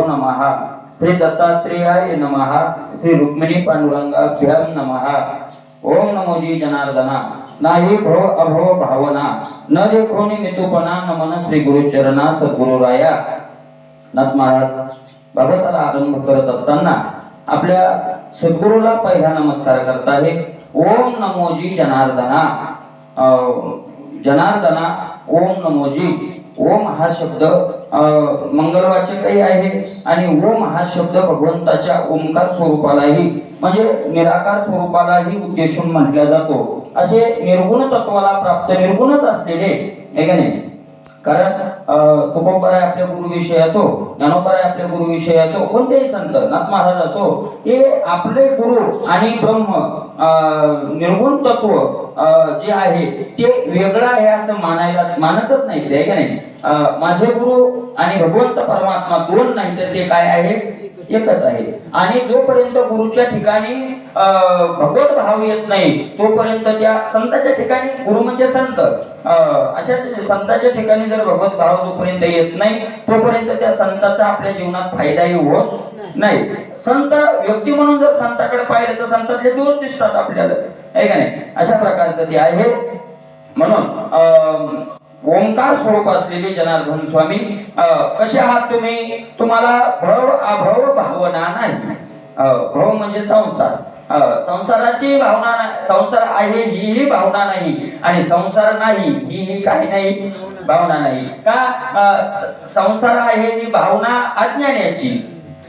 गुरुभ्यो नमः. श्री दत्तात्रेयाय नमः. श्री रुक्मिणी पांडुरंगाभ्यां नमः. ओम नमोजी जनार्दना. नाही भव अभव भावना न देखोनी मितुपणा नमन श्री गुरुचरणा सद्गुरुराया. नाथ महाराज भगवताला आरंभ करत असताना आपल्या सद्गुरूला पहिला नमस्कार करत आहे. ओम नमोजी जनार्दना. जनार्दना ओम नमोजी. ओम हा शब्द मंगलवाचकही आहे आणि ओम हा शब्द भगवंताच्या ओंकार स्वरूपालाही म्हणजे निराकार स्वरूपालाही उद्देशून म्हटला जातो. असे निर्गुण तत्वाला प्राप्त निर्गुणच असलेले आहे का नाही. कारण तुकोबर आहे आपल्या गुरुविषयी असो, ज्ञानोबर आहे आपल्या गुरुविषयी असो, कोणतेही संत नाथ महाराज असो, हे आपले गुरु आणि ब्रह्म निर्गुण तत्व जे आहे ते वेगळं आहे असं मानतच नाही ते, आहे का नाही. माझे गुरु आणि भगवंत परमात्मा दोन नाही तर ते काय आहे, एकच आहे. आणि जोपर्यंत गुरुच्या ठिकाणी भगवत भाव येत नाही तोपर्यंत त्या संताच्या ठिकाणी, गुरु म्हणजे संत, अशा संताच्या ठिकाणी जर भगवत भाव जोपर्यंत येत नाही तोपर्यंत त्या संताचा आपल्या जीवनात फायदाही होत नाही. संत व्यक्ती म्हणून जर संताकडे पाहिलं तर संतातले दोष दिसतात आपल्याला, आहे का नाही. अशा प्रकारचं ते आहे. म्हणून ओंकार स्वरूप असलेले जनार्दन स्वामी कसे आहात तुम्ही. तुम्हाला भव अभव भावना नाही. भव म्हणजे संसार, संसाराची भावना नाही. संसार आहे ही भावना नाही आणि संसार नाही ही काही नाही भावना नाही. का संसार आहे ही भावना अज्ञानाची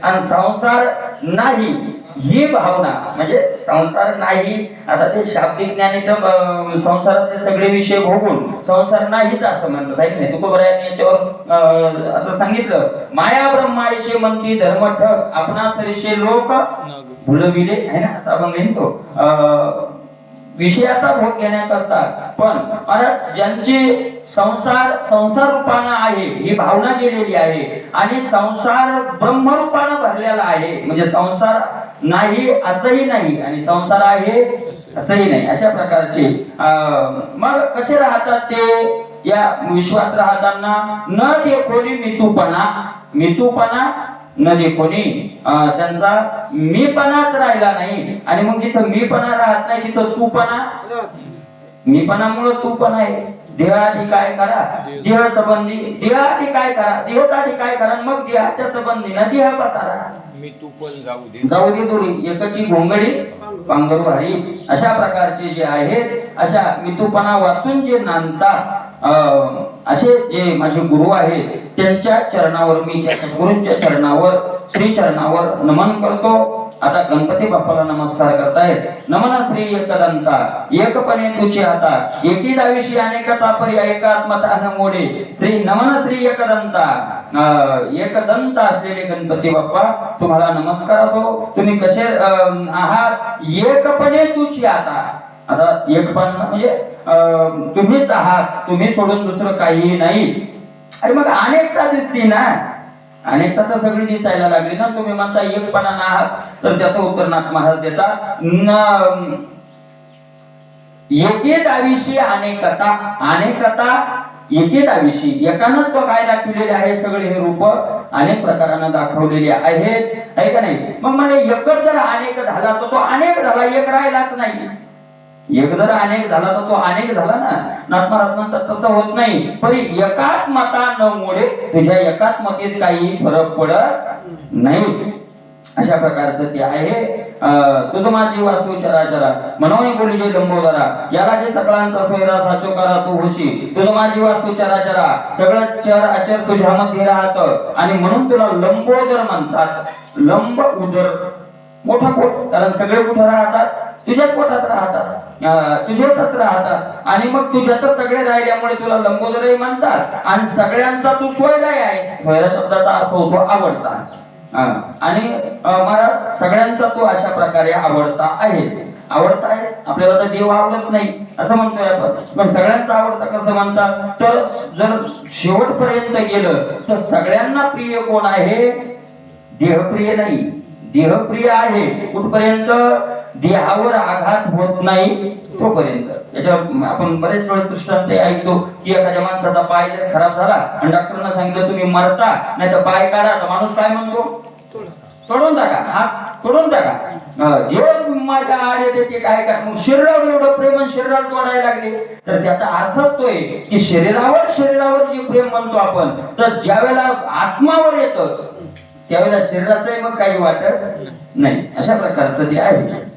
आणि संसार नाही ही भावना म्हणजे संसार नाही. आता ते शाब्दिक ज्ञानी तर संसारातले सगळे विषय भोगून संसार नाहीच असं म्हणतात, आहे की नाही. तुकोबरायांनी याच्यावर असं सांगितलं, माया ब्रह्मायशे म्हणती धर्म ठग आपणा सरीशे लोक भुलविले, आहे ना, असं आपण म्हणतो. विषयाचा भोग घेण्याकरता पण ज्यांची संसार रूपानं आहे ही भावना गेलेली आहे आणि संसार ब्रह्मरूपानं भरलेला आहे, म्हणजे संसार नाही असंही नाही आणि संसार आहे असंही नाही. अशा प्रकारचे मग कसे राहतात ते या विश्वात राहताना. न देखोनी मितूपणा न देखोनी, त्यांचा मीपणाच राहिला नाही. आणि मग जिथं मीपणा राहत नाही तिथं तूपणा, मीपणामुळे तूपणा आहे. देहाची काय करा, देह संबंधी देहाची काय करा, देहासाठी काय करा, मग देहाच्या संबंधी न देह पसारा. मी तू पण जाऊ दे दोरी एकची घोंगडी पांघरू हरी. अशा प्रकारचे जे आहेत अशा मितूपणा वाचून जे नांदतात असे जे माझे गुरु आहेत त्यांच्या चरणावर मी त्या गुरूंच्या चरणावर श्री चरणावर नमन करतो. आता गणपती बाप्पाला नमस्कार करतायत. नमन श्री एकदंता एकपणे तुझे आता एकी दाविशी अनेकता पर्याय एकात्मता न मोडे. श्री नमन श्री एकदंता, एकदंत असलेले गणपती बाप्पा तुम्हाला नमस्कार असो. तुम्ही कसे आहात. एकपणे तुझे आता, आता एकपण म्हणजे तुम्हीच आहात, तुम्ही सोडून दुसरं काहीही नाही. अरे मग अनेकता दिसती ना, अनेकता तर सगळी दिसायला लागली ना. तुम्ही म्हणता एकपणा ना आहात तर त्याचं उत्तर नाथ महाराज देतात, एके दाविशी अनेकता. अनेकता एके दाविशी, एकानंच तो काय दाखवलेले आहे, सगळे हे रूप अनेक प्रकारानं दाखवलेले आहेत, आहे का नाही. मग मला एकच जर अनेक झाला तर तो अनेक झाला, एक राहिलाच नाही. एक जर अनेक झाला तर तो अनेक झाला ना. नाथ महाराज म्हणतात तसं होत नाही. पण एकात्मता न मोडे, तुझ्या एकात्मतेत काही फरक पडत नाही. अशा प्रकारचं ते आहे. तुझ माझी वासू चराचरा मनोनी बोली जे लंबोदरा, याला जे सकळांचा सोयरा साचो करा तू होशी. तुझ माझी वासू चराचरा, सगळं चर अचर तुझ्यामध्ये राहत आणि म्हणून तुला लंबोदर म्हणतात. लंब उदर मोठा पोट, कारण सगळे कुठे राहतात, तुझ्याच पोटात राहतात, तुझ्यातच राहतात आणि मग तुझ्यातच सगळे राहिल्यामुळे तुला लंबोदरही म्हणतात. आणि सगळ्यांचा तू सोयराय आहे. सोयरा शब्दाचा अर्थ होतो आवडता. आणि महाराज सगळ्यांचा तू अशा प्रकारे आवडता आहेस. आवडता आहेस, आपल्याला तर देव आवडत नाही असं म्हणतोय आपण, पण सगळ्यांचा आवडता कसं म्हणतात. तर जर शेवटपर्यंत गेलं तर सगळ्यांना प्रिय कोण आहे, देहप्रिय नाही, देहप्रिय आहे कुठपर्यंत, देहावर आघात होत नाही तोपर्यंत. याच्यावर आपण बरेच वेळ दृष्टांत ऐकतो की एखाद्या माणसाचा पाय जर खराब झाला आणि डॉक्टरना सांगितलं तुम्ही मरता नाही तर पाय काढा, तर माणूस काय म्हणतो, तोडून टाका, हात तोडून टाका. जे माझ्या आड येते ते काय करा. मग शरीरावर एवढं प्रेम आणि शरीराला तोडायला लागले तर त्याचा अर्थच तो आहे की शरीरावर जे प्रेम म्हणतो आपण, तर ज्या वेळेला आत्मावर येतं त्यावेळेला शरीराचंही मग काही वाटत नाही. अशा प्रकारचं ते आहे.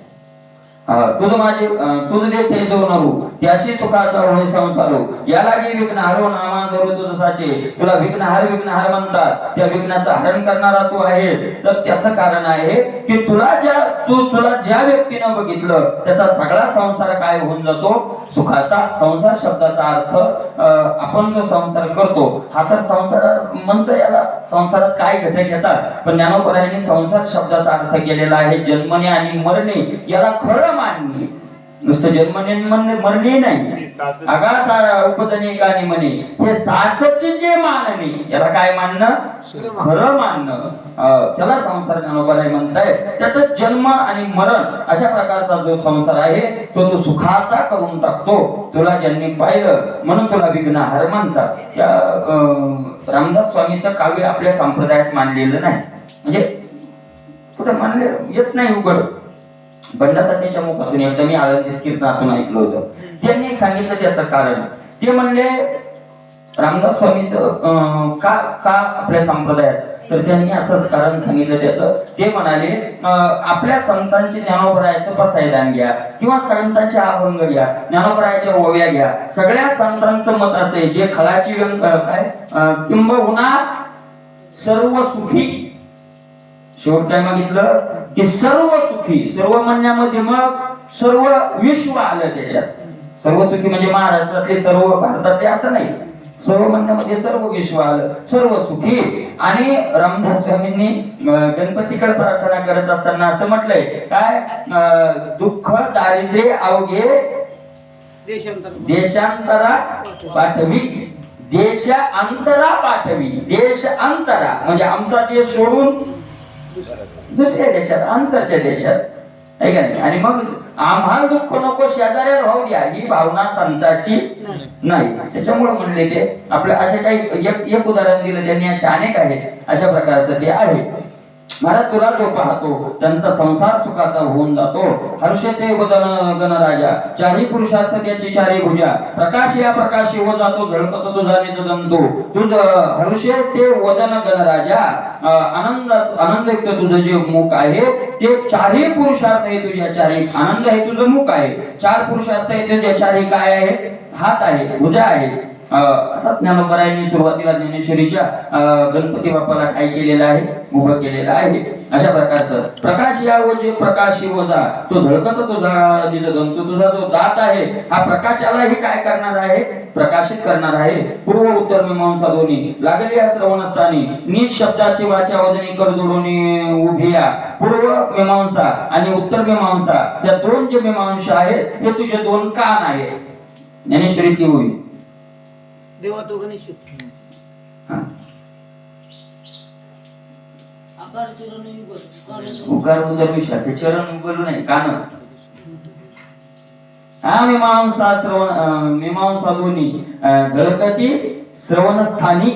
तुझं देते जो नरू त्याशी सुखाचा होय संसारो, यालागी विघ्न हरो नामा करू तुझसाचे. तुला विघ्नहार म्हणतात, त्या विघ्नाचं हरण करणारा तू आहेस. तर त्याचं कारण आहे की तुला ज्या व्यक्तीनं बघितलं त्याचा सगळा संसार काय होऊन जातो, सुखाचा. संसार शब्दाचा अर्थ आपण जो संसार करतो हा तर संसार म्हणतो, याला संसारात काय घटक येतात, पण ज्ञानोबरायांनी संसार शब्दाचा अर्थ केलेला आहे जन्मणे आणि मरणे. याला खरं मानणे, नुसतं जन्मणे मरणे नाही. आगास उपजने गाणी म्हणे, हे साचचे जे मानणे याला काय मानणं, खरं मानणं. त्याला संसार ज्ञानोबराय म्हणताय. त्याचं जन्म आणि मरण अशा प्रकारचा जो संसार आहे तो सुखाचा करून टाकतो. तुला ज्यांनी पाहिलं म्हणून तुला विघ्नहार म्हणतात. त्या रामदास स्वामीचं काव्य आपल्या संप्रदायात मानलेलं नाही, म्हणजे कुठे मानले येत नाही उघड. बंडातात्याच्या मुखातून एकदा मी आळंदीत कीर्तनातून ऐकलं होतं. त्यांनी सांगितलं त्याचं कारण. ते म्हणले रामदास स्वामीचं का आपल्या संप्रदायात, तर त्यांनी असंच कारण सांगितलं त्याचं. ते म्हणाले आपल्या संतांची ज्ञानोबरायाचं पसायदान घ्या किंवा संतांचे अभंग घ्या, ज्ञानोबरायाच्या ओव्या घ्या. सगळ्या संतांचं मत असे जे खळाची काय किंबहुना सर्व सुखी. शेवट काय मागितलं की सर्व सुखी. सर्व म्हणण्यामध्ये मग सर्व विश्व आलं त्याच्यात. सर्व सुखी म्हणजे महाराष्ट्रातले सर्व, भारतातले असं नाही. सर्व म्हणण्यामध्ये सर्व विश्व आलं, सर्व सुखी. आणि रामदास स्वामींनी गणपतीकडे प्रार्थना करत असताना असं म्हटलंय काय, दुःख दारिद्र्य अवघे देशांतरा पाठवी, देशांतरा पाठवी. देश अंतरा म्हणजे आमचा देश सोडून दुसऱ्या देशात, अंतरच्या देशात, आहे का नाही. आणि मग आम्हाला दुःख नको शेजाऱ्याला भाऊ द्या, ही भावना संताची नाही. त्याच्यामुळे म्हणले ते आपल्या असे काही एक उदाहरण दिलं त्यांनी, असे अनेक आहेत. अशा प्रकारचं ते आहे. मला तुला जो पाहतो त्यांचा संसार सुखाचा होऊन जातो. हर्षे ते गणराजा, चारी पुरुषार्थ त्याची चारी भुजा. प्रकाश या प्रकाशी हो जातो, झळकतो तुझा निज जंतू. तुझ हर्षे ते वदन गणराजा, आनंद युक्त तुझं जे मुख आहे ते चारही पुरुषार्थ आहे तुझ्या. चारी आनंद आहे तुझं मुख आहे, चार पुरुषार्थ आहे तुझ्या. चारी काय आहे, हात आहे, भुजा आहे. असाच ज्ञानोबरायांनी सुरुवातीला ज्ञानेश्वरीच्या गणपती बाप्पाला काय केलेलं आहे, उभं केलेलं आहे. अशा प्रकारचं प्रकाश यावं जे प्रकाशी वजा, तो झळकत तुझा जंतू. तुझा जो दात आहे हा प्रकाशालाही काय करणार आहे, प्रकाशित करणार आहे. पूर्व उत्तर मीमांसा दोन्ही लागली या श्रवणस्थानी, निज शब्दाची वाचा वदनी कर जोडून उभिया. पूर्व मीमांसा आणि उत्तर मीमांसा या दोन जे मीमांसा आहेत हे तुझे दोन कान आहेत. ज्ञानेश्वरी ती होईल देवा तो गणेश उकार उदर विषय ते चरण उगलू नाही कान. हा मीमांसा श्रवण, मीमांसा दोन्ही झळकती श्रवण स्थानी.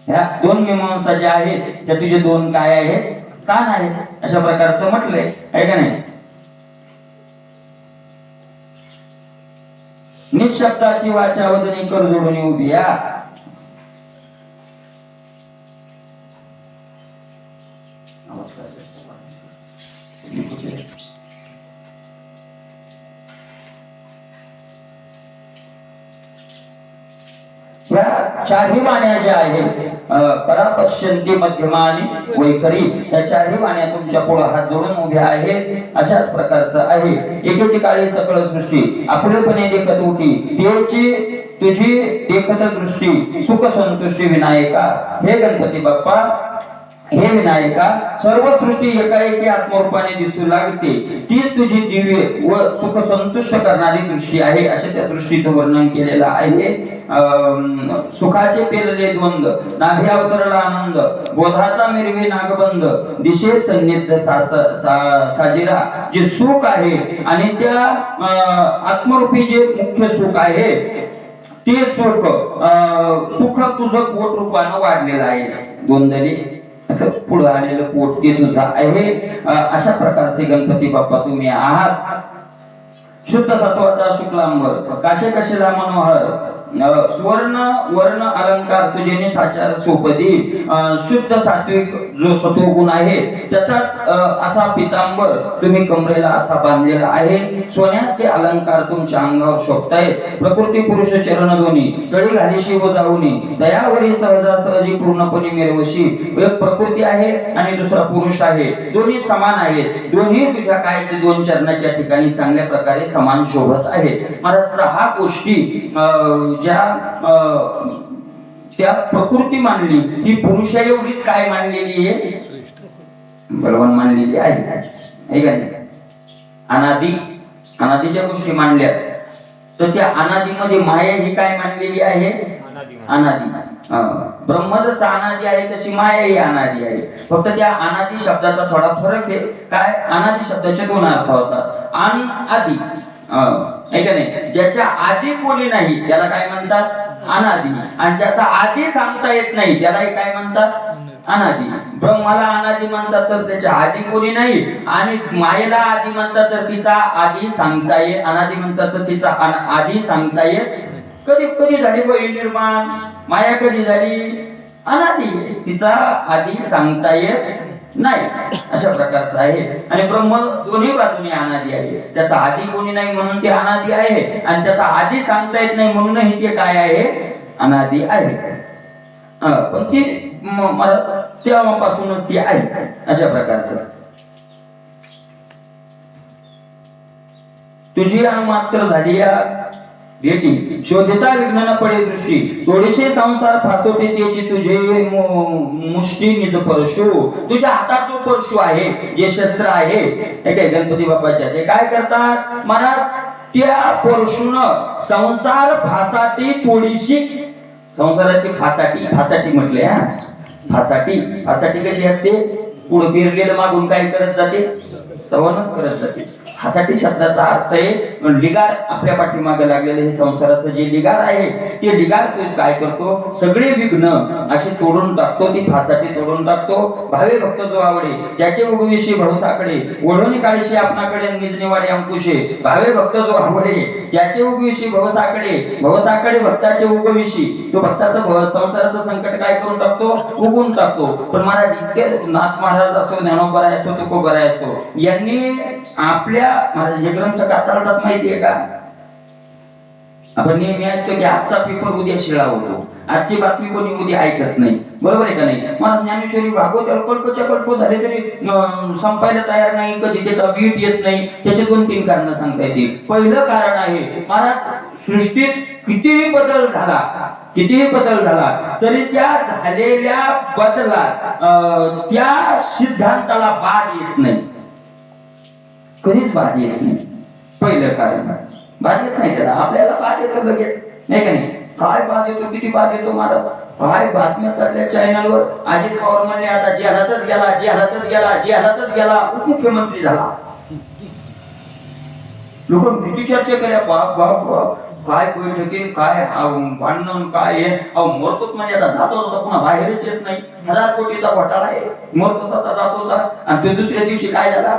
ह्या दोन मीमांसा ज्या आहेत त्या तुझे दोन काय आहेत, कान आहेत. अशा प्रकारचं म्हटलंय, आहे का नाही. निशब्दाची वाचा वदनी कर जोडून उभी या. या चारही वाण्या ज्या आहेत परापश्यंती मध्यमानी वैखरी, या चारही वाण्या तुमच्या पुढे हात जोडून उभ्या आहेत. अशाच प्रकारचं आहे. एकेची काळी सकळ सृष्टी आपुलेपणे देखत उठी, त्याची तुझी देखत दृष्टी सुख संतुष्टी विनायका. हे गणपती बाप्पा हे विनायका, सर्व सृष्टी एकाएकी आत्मरूपाने दिसू लागते, तीच तुझी दिव्य व सुख संतुष्ट करणारी दृष्टी आहे, असे त्या दृष्टीचं वर्णन केलेलं आहे. सुखाचे पेरले द्वंद, नाभी अवतरला आनंद, बोधाचा मिरवे नागबंद, दिशे सन्निध साजिरा, जे सुख आहे आणि त्या आत्मरूपी जे मुख्य सुख आहे ते सुख तुझं पोट रूपानं वाढलेलं आहे. गोंधळी असं पुढे आलेलं पोट ते तुझं आहे. अशा प्रकारचे गणपती बाप्पा तुम्ही आहात. शुद्ध सत्वाचा शुक्लांबर, काशे कशेला मनोहर, वर्ण वर्ण अलंकार तुझे साचार सोपदी, शुद्ध सात्विक जो सत्वगुण आहे त्याचाच असा पितांबर तुम्ही कमरेला असा बांधलेला आहे. सोन्याचे अलंकार तुमच्या अंगावर शोभतायत. प्रकृती पुरुष चरण दोन्ही तळी घालीशी व जाऊनी, दयावरी सहजा सहजी पूर्णपणे मिरवशी. एक प्रकृती आहे आणि दुसरा पुरुष आहे, दोन्ही समान आहेत. दोन्ही तुझ्या काय दोन चरणाच्या ठिकाणी चांगल्या प्रकारे समान शोभत आहेत. मला 6 गोष्टी ज्या त्या प्रकृती मानली ती पुरुषा एवढीच काय मानलेली आहे, बलवान मानलेली आहे का नाही. अनादीच्या गोष्टी मानल्या तर त्या अनादीमध्ये माया ही काय मानलेली आहे, अनादी. ब्रह्म जसं अनादी आहे तशी माया ही अनादी आहे. फक्त त्या अनादी शब्दाचा थोडा फरक आहे. काय, अनादी शब्दाचे 2 अर्थ होतात. अन आदी आहे का नाही. ज्याच्या आधी कोणी नाही त्याला काय म्हणतात, अनादी. आणि ज्याचा आधी सांगता येत नाही त्याला काय म्हणतात, अनादी. ब्रह्माला अनादी म्हणतात तर त्याच्या आधी कोणी नाही, आणि मायेला आदी म्हणतात तर तिचा आधी सांगता येत, अनादी म्हणतात तर तिचा आधी सांगता येत. कधी झाली वही निर्माण, माया कधी झाली, अनादी, तिचा आधी सांगता येत नाही. अशा प्रकारचं आहे. आणि ब्रह्म दोन्ही बाजूने अनादी आहे. त्याचा आधी कोणी नाही म्हणून ते अनादी आहे, आणि त्याचा आधी सांगता येत नाही म्हणूनही ते काय आहे, अनादी आहे. पण ती तेव्हापासूनच ती आहे. अशा प्रकारचं तुझी अनुमात्र झाली या भेटी, शोधिता विघ्न न पडे दृष्टी, थोडीशी संसार फासवते त्याची तुझे मुष्टी निज परशु. तुझ्या हातात जो परशु आहे, जे शस्त्र आहे, हे काय गणपती बाप्पाच्या, ते काय करतात, मला त्या परशुन संसार फासाटी थोडीशी, संसाराची फासाटी म्हटले हा, फासाटी कशी असते, पुढे पेरलेलं मागून काय करत जाते, सवनच करत जाते. फासाटी शब्दाचा अर्थ आहे लिगार. आपल्या पाठीमागे लागलेलं हे संसाराचं जे लिगार आहे ते लिगार काय करतो, सगळे विघ्न असे तोडून टाकतो. ती फासाटी तोडून टाकतो. भावे भक्त जो आवडे त्याचे उगविषयी भवसाकडे, ओढवणी काळीशी आपणाकडे निजनेवाडे अंकुशे. भावे भक्त जो आवडे त्याचे उगविषयी भवसाकडे भक्ताचे उगविषयी. तो भक्ताचं संसाराचं संकट काय करून टाकतो, उगून टाकतो. पण महाराज इतके, नाथ महाराज असो, ज्ञानोबा असो, तुकोबा असो, यांनी आपल्या हे ग्रंथ का चालतात माहितीये का. आपण नेहमी ऐकतो की आजचा पेपर उद्या शिळा होतो, आजची बातमी कोणी उद्या ऐकत नाही, बरोबर आहे का नाही. मला ज्ञानेश्वरी भागवत कल्प झाले तरी संपायला तयार नाही, कधी त्याचा बीट येत नाही. त्याचे 2-3 कारण सांगता येतील. पहिलं कारण आहे, महाराज सृष्टीत कितीही बदल झाला तरी त्या झालेल्या बदलात त्या सिद्धांताला बाध येत नाही, कधीच बाध येत नाही. पहिलं कारण बाध येत नाही त्याला. आपल्याला बाध येतो लगेच, नाही का नाही. काय बाध येतो, किती बाध येतो महाराज. काय बातम्या चालल्या चॅनलवर. अजित पवार म्हणले आता जिहादातच गेला उपमुख्यमंत्री झाला. लोक किती चर्चा केल्या, बाप काय बैठकीन, काय भांडण, काय मरतोच म्हणजे आता जातो होता, पुन्हा बाहेरच येत नाही. 1000 कोटीचा घोटाळा आहे, मरतो आता जातो होता. आणि ते दुसऱ्या दिवशी काय झाला,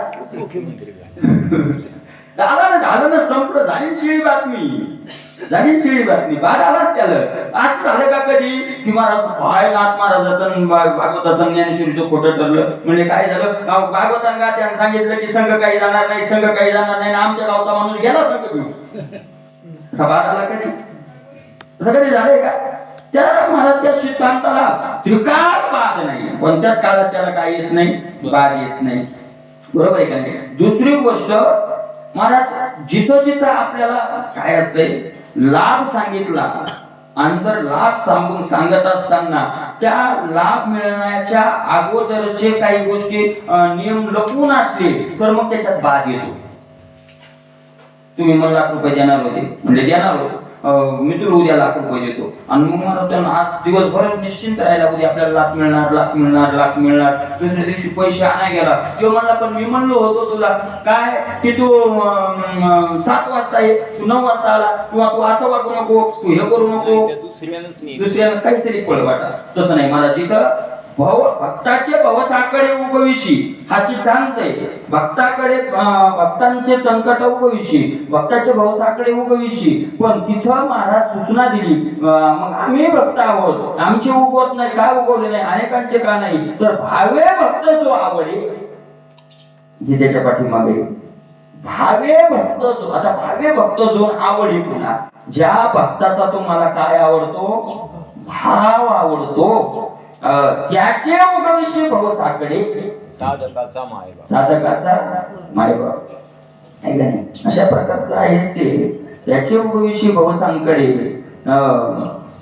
झालं ना, संपलं, झाली शिळी बातमी. बाहेर आला त्याला. आज झालं का कधी की महाराज काय नाथ महाराजाचं भागवताचं ज्ञानेश्वरीचं खोटं ठरलं. म्हणजे काय झालं, भागवतान का त्यानं सांगितलं की संघ काही जाणार नाही, आमच्या गावचा माणूस गेला संघ घेऊन. सभा आला कधी, असं कधी झालंय का. त्या महाराज त्या सिद्धांताला त्रिकाळ बाध नाही, कोणत्याच काळात त्याला काय येत नाही, बाध येत नाही, बरोबर आहे का नाही. दुसरी गोष्ट, महाराज जिथं आपल्याला काय असतंय, लाभ सांगितला आणि जर लाभ सांगत असताना त्या लाभ मिळण्याच्या अगोदरचे काही गोष्टी नियम लपवून असले तर मग त्याच्यात बाद येतो. तुम्ही मला लाख रुपये देणार होते म्हणजे देणार होते, मी तुला उद्या लाख रुपये देतो आणि मग मला आज दिवसभर निश्चिंत राहायला उद्या आपल्याला लाख मिळणार लाख मिळणार लाख मिळणार. दुसऱ्या दिवशी पैसे आणाय गेला तो म्हणला पण मी म्हणलो होतो तुला काय की तू 7 वाजता ये, तू 9 वाजता आला, किंवा तू असं वागू नको, तू हे करू नको, दुसऱ्यानं काहीतरी पळ वाटा. तसं नाही, मला तिथं भक्ताचे भवसाकडे उगविशी हा सिद्धांत आहे. भक्तांचे संकट उगविशी, भक्ताचे भवसाकडे उगविशी. पण तिथं महाराज सूचना दिली, मग आम्ही भक्त आहोत, आमचे उगवत नाही, का उगवले नाही, अनेकांचे का नाही, तर भावे भक्त जो आवडे हे त्याच्या पाठीमागे. भावे भक्त जो, आता भावे भक्त जो आवडी, पुन्हा ज्या भक्ताचा तुम्हाला काय आवडतो, भाव आवडतो, त्याचे उगविशी भवसाकडे साधकाचा मायबाप. साधकाचा मायबाप आहे का नाही, अशा प्रकारचं आहेच ते. त्याचे उगविशी भवसांकडे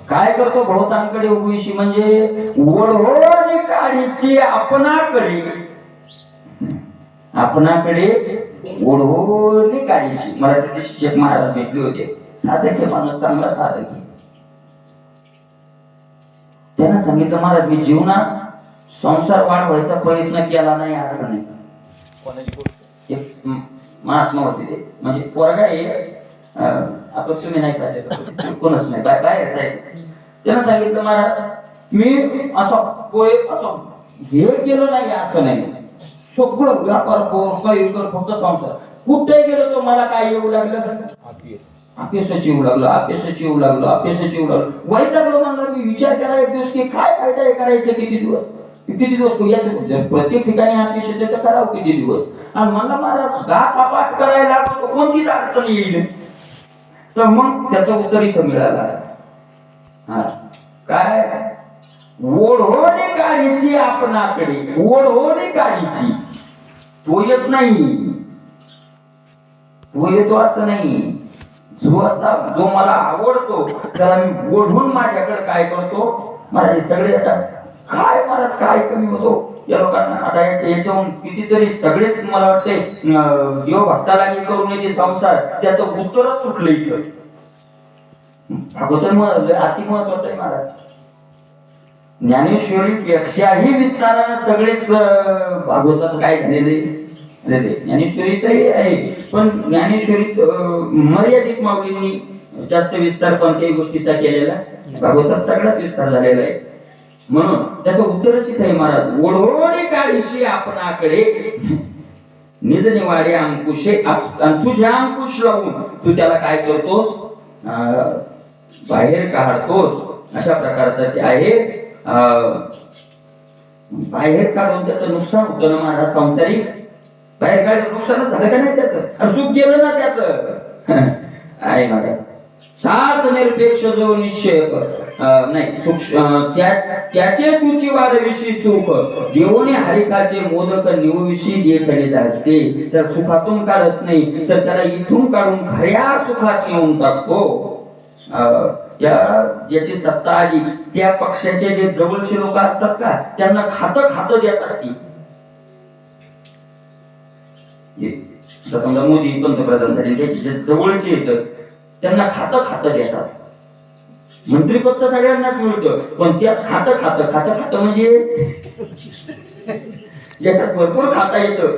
काय करतो, भवसांकडे उगविशी म्हणजे ओढवणे काढीशी आपणाकडे, आपणाकडे ओढवणे काढीशी. मराठी शिक्षक महाराज भेटले होते, साधक आहे माणूस, चांगला साधक आहे. त्यांना सांगितलं महाराज मी जीवनात संसार वाढवायचा प्रयत्न केला नाही असं नाही. कोणाची गोष्ट? एक महात्मा होते ते, म्हणजे पोरगा आहे, आपण तुम्ही नाही पाहिजे कोणच नाही बाहेरच आहे. त्यांना सांगितलं महाराज मी असं हे केलं नाही असं नाही, सगळं व्यापार काही कर, फक्त संसार. कुठे गेलो तो मला काय येऊ लागलं, अपयशाची येऊ लागलं, अपयशाची येऊ लागलं, अपयशाची येऊ लागलं. वैतागलो म्हणलं. मी विचार केला एक दिवस की काय फायदा आहे करायचं, किती दिवस याचं प्रत्येक ठिकाणी अपयश येते तर करावं किती दिवस. आणि म्हणलं महाराज गाथा पाठ करायला लागतो कोणतीच अडचण येईल. तर मग त्याचं उत्तर इथं मिळालं, हा काय, ओढवणे काढीशी आपणाकडे, ओढवणे काढीशी. तो येत नाही, तो येतो असं नाही. जो मला आवडतो त्याला मी ओढून माझ्याकडे काय करतो. महाराज सगळे आता काय महाराज काय कमी होतो या लोकांना. आता याच्याहून कितीतरी सगळेच मला वाटते देव भक्ताला करून येते संसार, त्याचं उत्तरच सुटलं इथं. भागवत अति महत्वाचं आहे महाराज. ज्ञानेश्वरी पेक्षाही विस्तारानं सगळेच भागवतात काय झालेले. ज्ञानेश्वरीत आहे, पण ज्ञानेश्वरीत मर्यादित माऊलींनी जास्त विस्तार कोणत्याही गोष्टीचा केलेला, भागवतात सगळाच विस्तार झालेला आहे. म्हणून त्याचं उत्तरच इथे आहे महाराज. ओढवणे काढीशी आपणाकडे निज निवाडे अंकुशे, तुझ्या अंकुश लावून तू त्याला काय करतोस, बाहेर काढतोस. अशा प्रकारचं ते आहे. बाहेर काढून त्याचं नुकसान होतं ना महाराज संसारिक. बाहेर काढून नुकसानच झालं का नाही त्याचं, सुख गेलं ना त्याचं आहे महाराज. सात निरपेक्ष जो निश्चय कर नाही सुख त्याचे तुची वारविषयी सुख देवणे हरिकाचे मोदक निवविषयी देखणे असते. तर सुखातून काढत नाही तर त्याला इथून काढून खऱ्या सुखात नेऊन टाकतो. याची सत्ता आली त्या पक्षाचे जे जवळचे लोक असतात का त्यांना खातं देतात ती. समजा मोदी पंतप्रधान झाले, त्याचे जे जवळचे येतात त्यांना खातं देतात. मंत्रीपद तर सगळ्यांनाच मिळतं, पण त्यात खातं म्हणजे ज्याच्यात भरपूर खाता येतं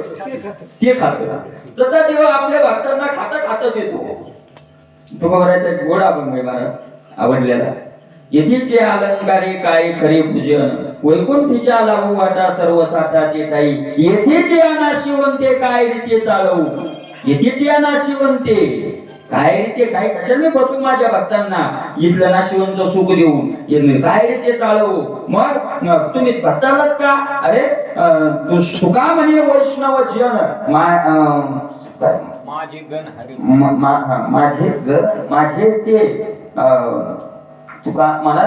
ते खातं. तसा देव आपल्या भक्तांना खातं देतो. तुकोबाराचा एक गोडा अभंग महाराज आवडलेला. येथीचे अलंकारे काय खरे पूजन, वैकुंठीच्या लावू वाटा सर्व साठा ते ठाई. येथीचे अनाशिवंते काय रीते चालवू, येथीचे अनाशिवंते काय रीते काय कशाने बसू माझ्या भक्तांना इथलं नाशिवंत सुख देऊन काय रीते चालवू. मग तुम्ही भक्तालाच का अरे तू सुका म्हणे वैष्णव जन माझे गण हरी माझे ते तुका मला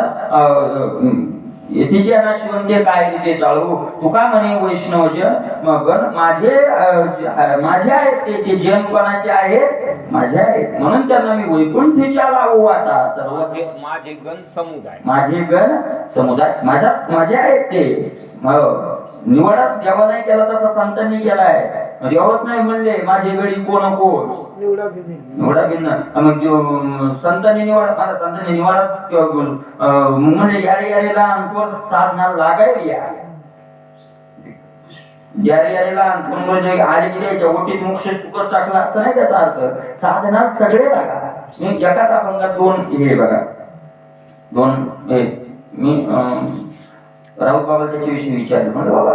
येथेचे नाशिवंते काय रीते चाळू तुका म्हणे वैष्णवज मगन माझे आहेत ते जन कोणाचे आहेत माझे आहेत म्हणून त्यांना मी वैकुंठीच्या लावू आता सर्व माझे गण समुदाय माझे गण समुदाय माझे आहेत ते निवडच देवा नाही केला तसा संतांनी केलाय देवच नाही म्हणले माझे गडी कोण कोण निवडा भिन्न मग संतांनी निवडा मला संतांनी निवडा म्हणले यारे यारे लहान कोण साधना लागायला यारे यारे लहान कोण म्हणजे आले की द्यायच्या ओटीत मोक्ष सुकर टाकला असं नाही त्याचा अर्थ साधना सगळे लागा मी एकाच अभंगात दोन हे बघा दोन हे मी राऊत बाबा त्याच्याविषयी विचारलं म्हणजे बाबा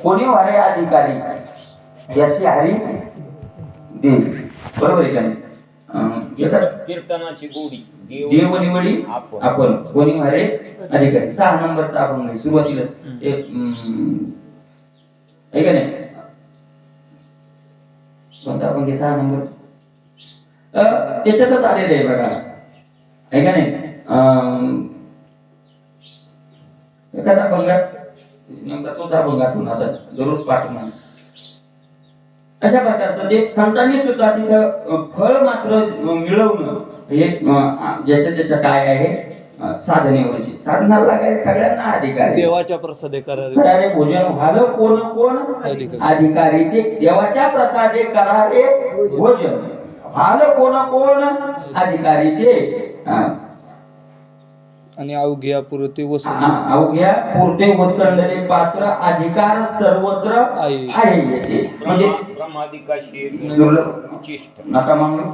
कोणी वारे अधिकारी याशी हरी देव बरोबर आहे का नाही कीर्तनाची गोडी देव निवडी आपण कोणी वारे अधिकारी 6 नंबरचा अभंग आहे सुरुवातीला एक आहे का नाही कोणता अभंग आहे 6 नंबर त्याच्यातच आलेलं आहे बघा आहे का नाही एखादा अभंगात नेमका तोच अभंगातून आता जरूर पाठवणार अशा प्रकारचं ते संतांनी सुद्धा तिथं फळ मात्र मिळवणं हे ज्याच्या त्याच्या काय आहे साधनेवरची साधना लागायला सगळ्यांना अधिकार आहे देवाच्या प्रसादे करारे भोजन व्हालं कोण अधिकारी ते देवाच्या प्रसादे करारे भोजन व्हालं कोण अधिकारी ते आणि अवघ्या पुरते वसन अवघ्या पुरते वसंडले पात्र अधिकार सर्वत्र आहे येते म्हणजे ब्रह्मादिकाशी उच्चिष्ट नका म्हणून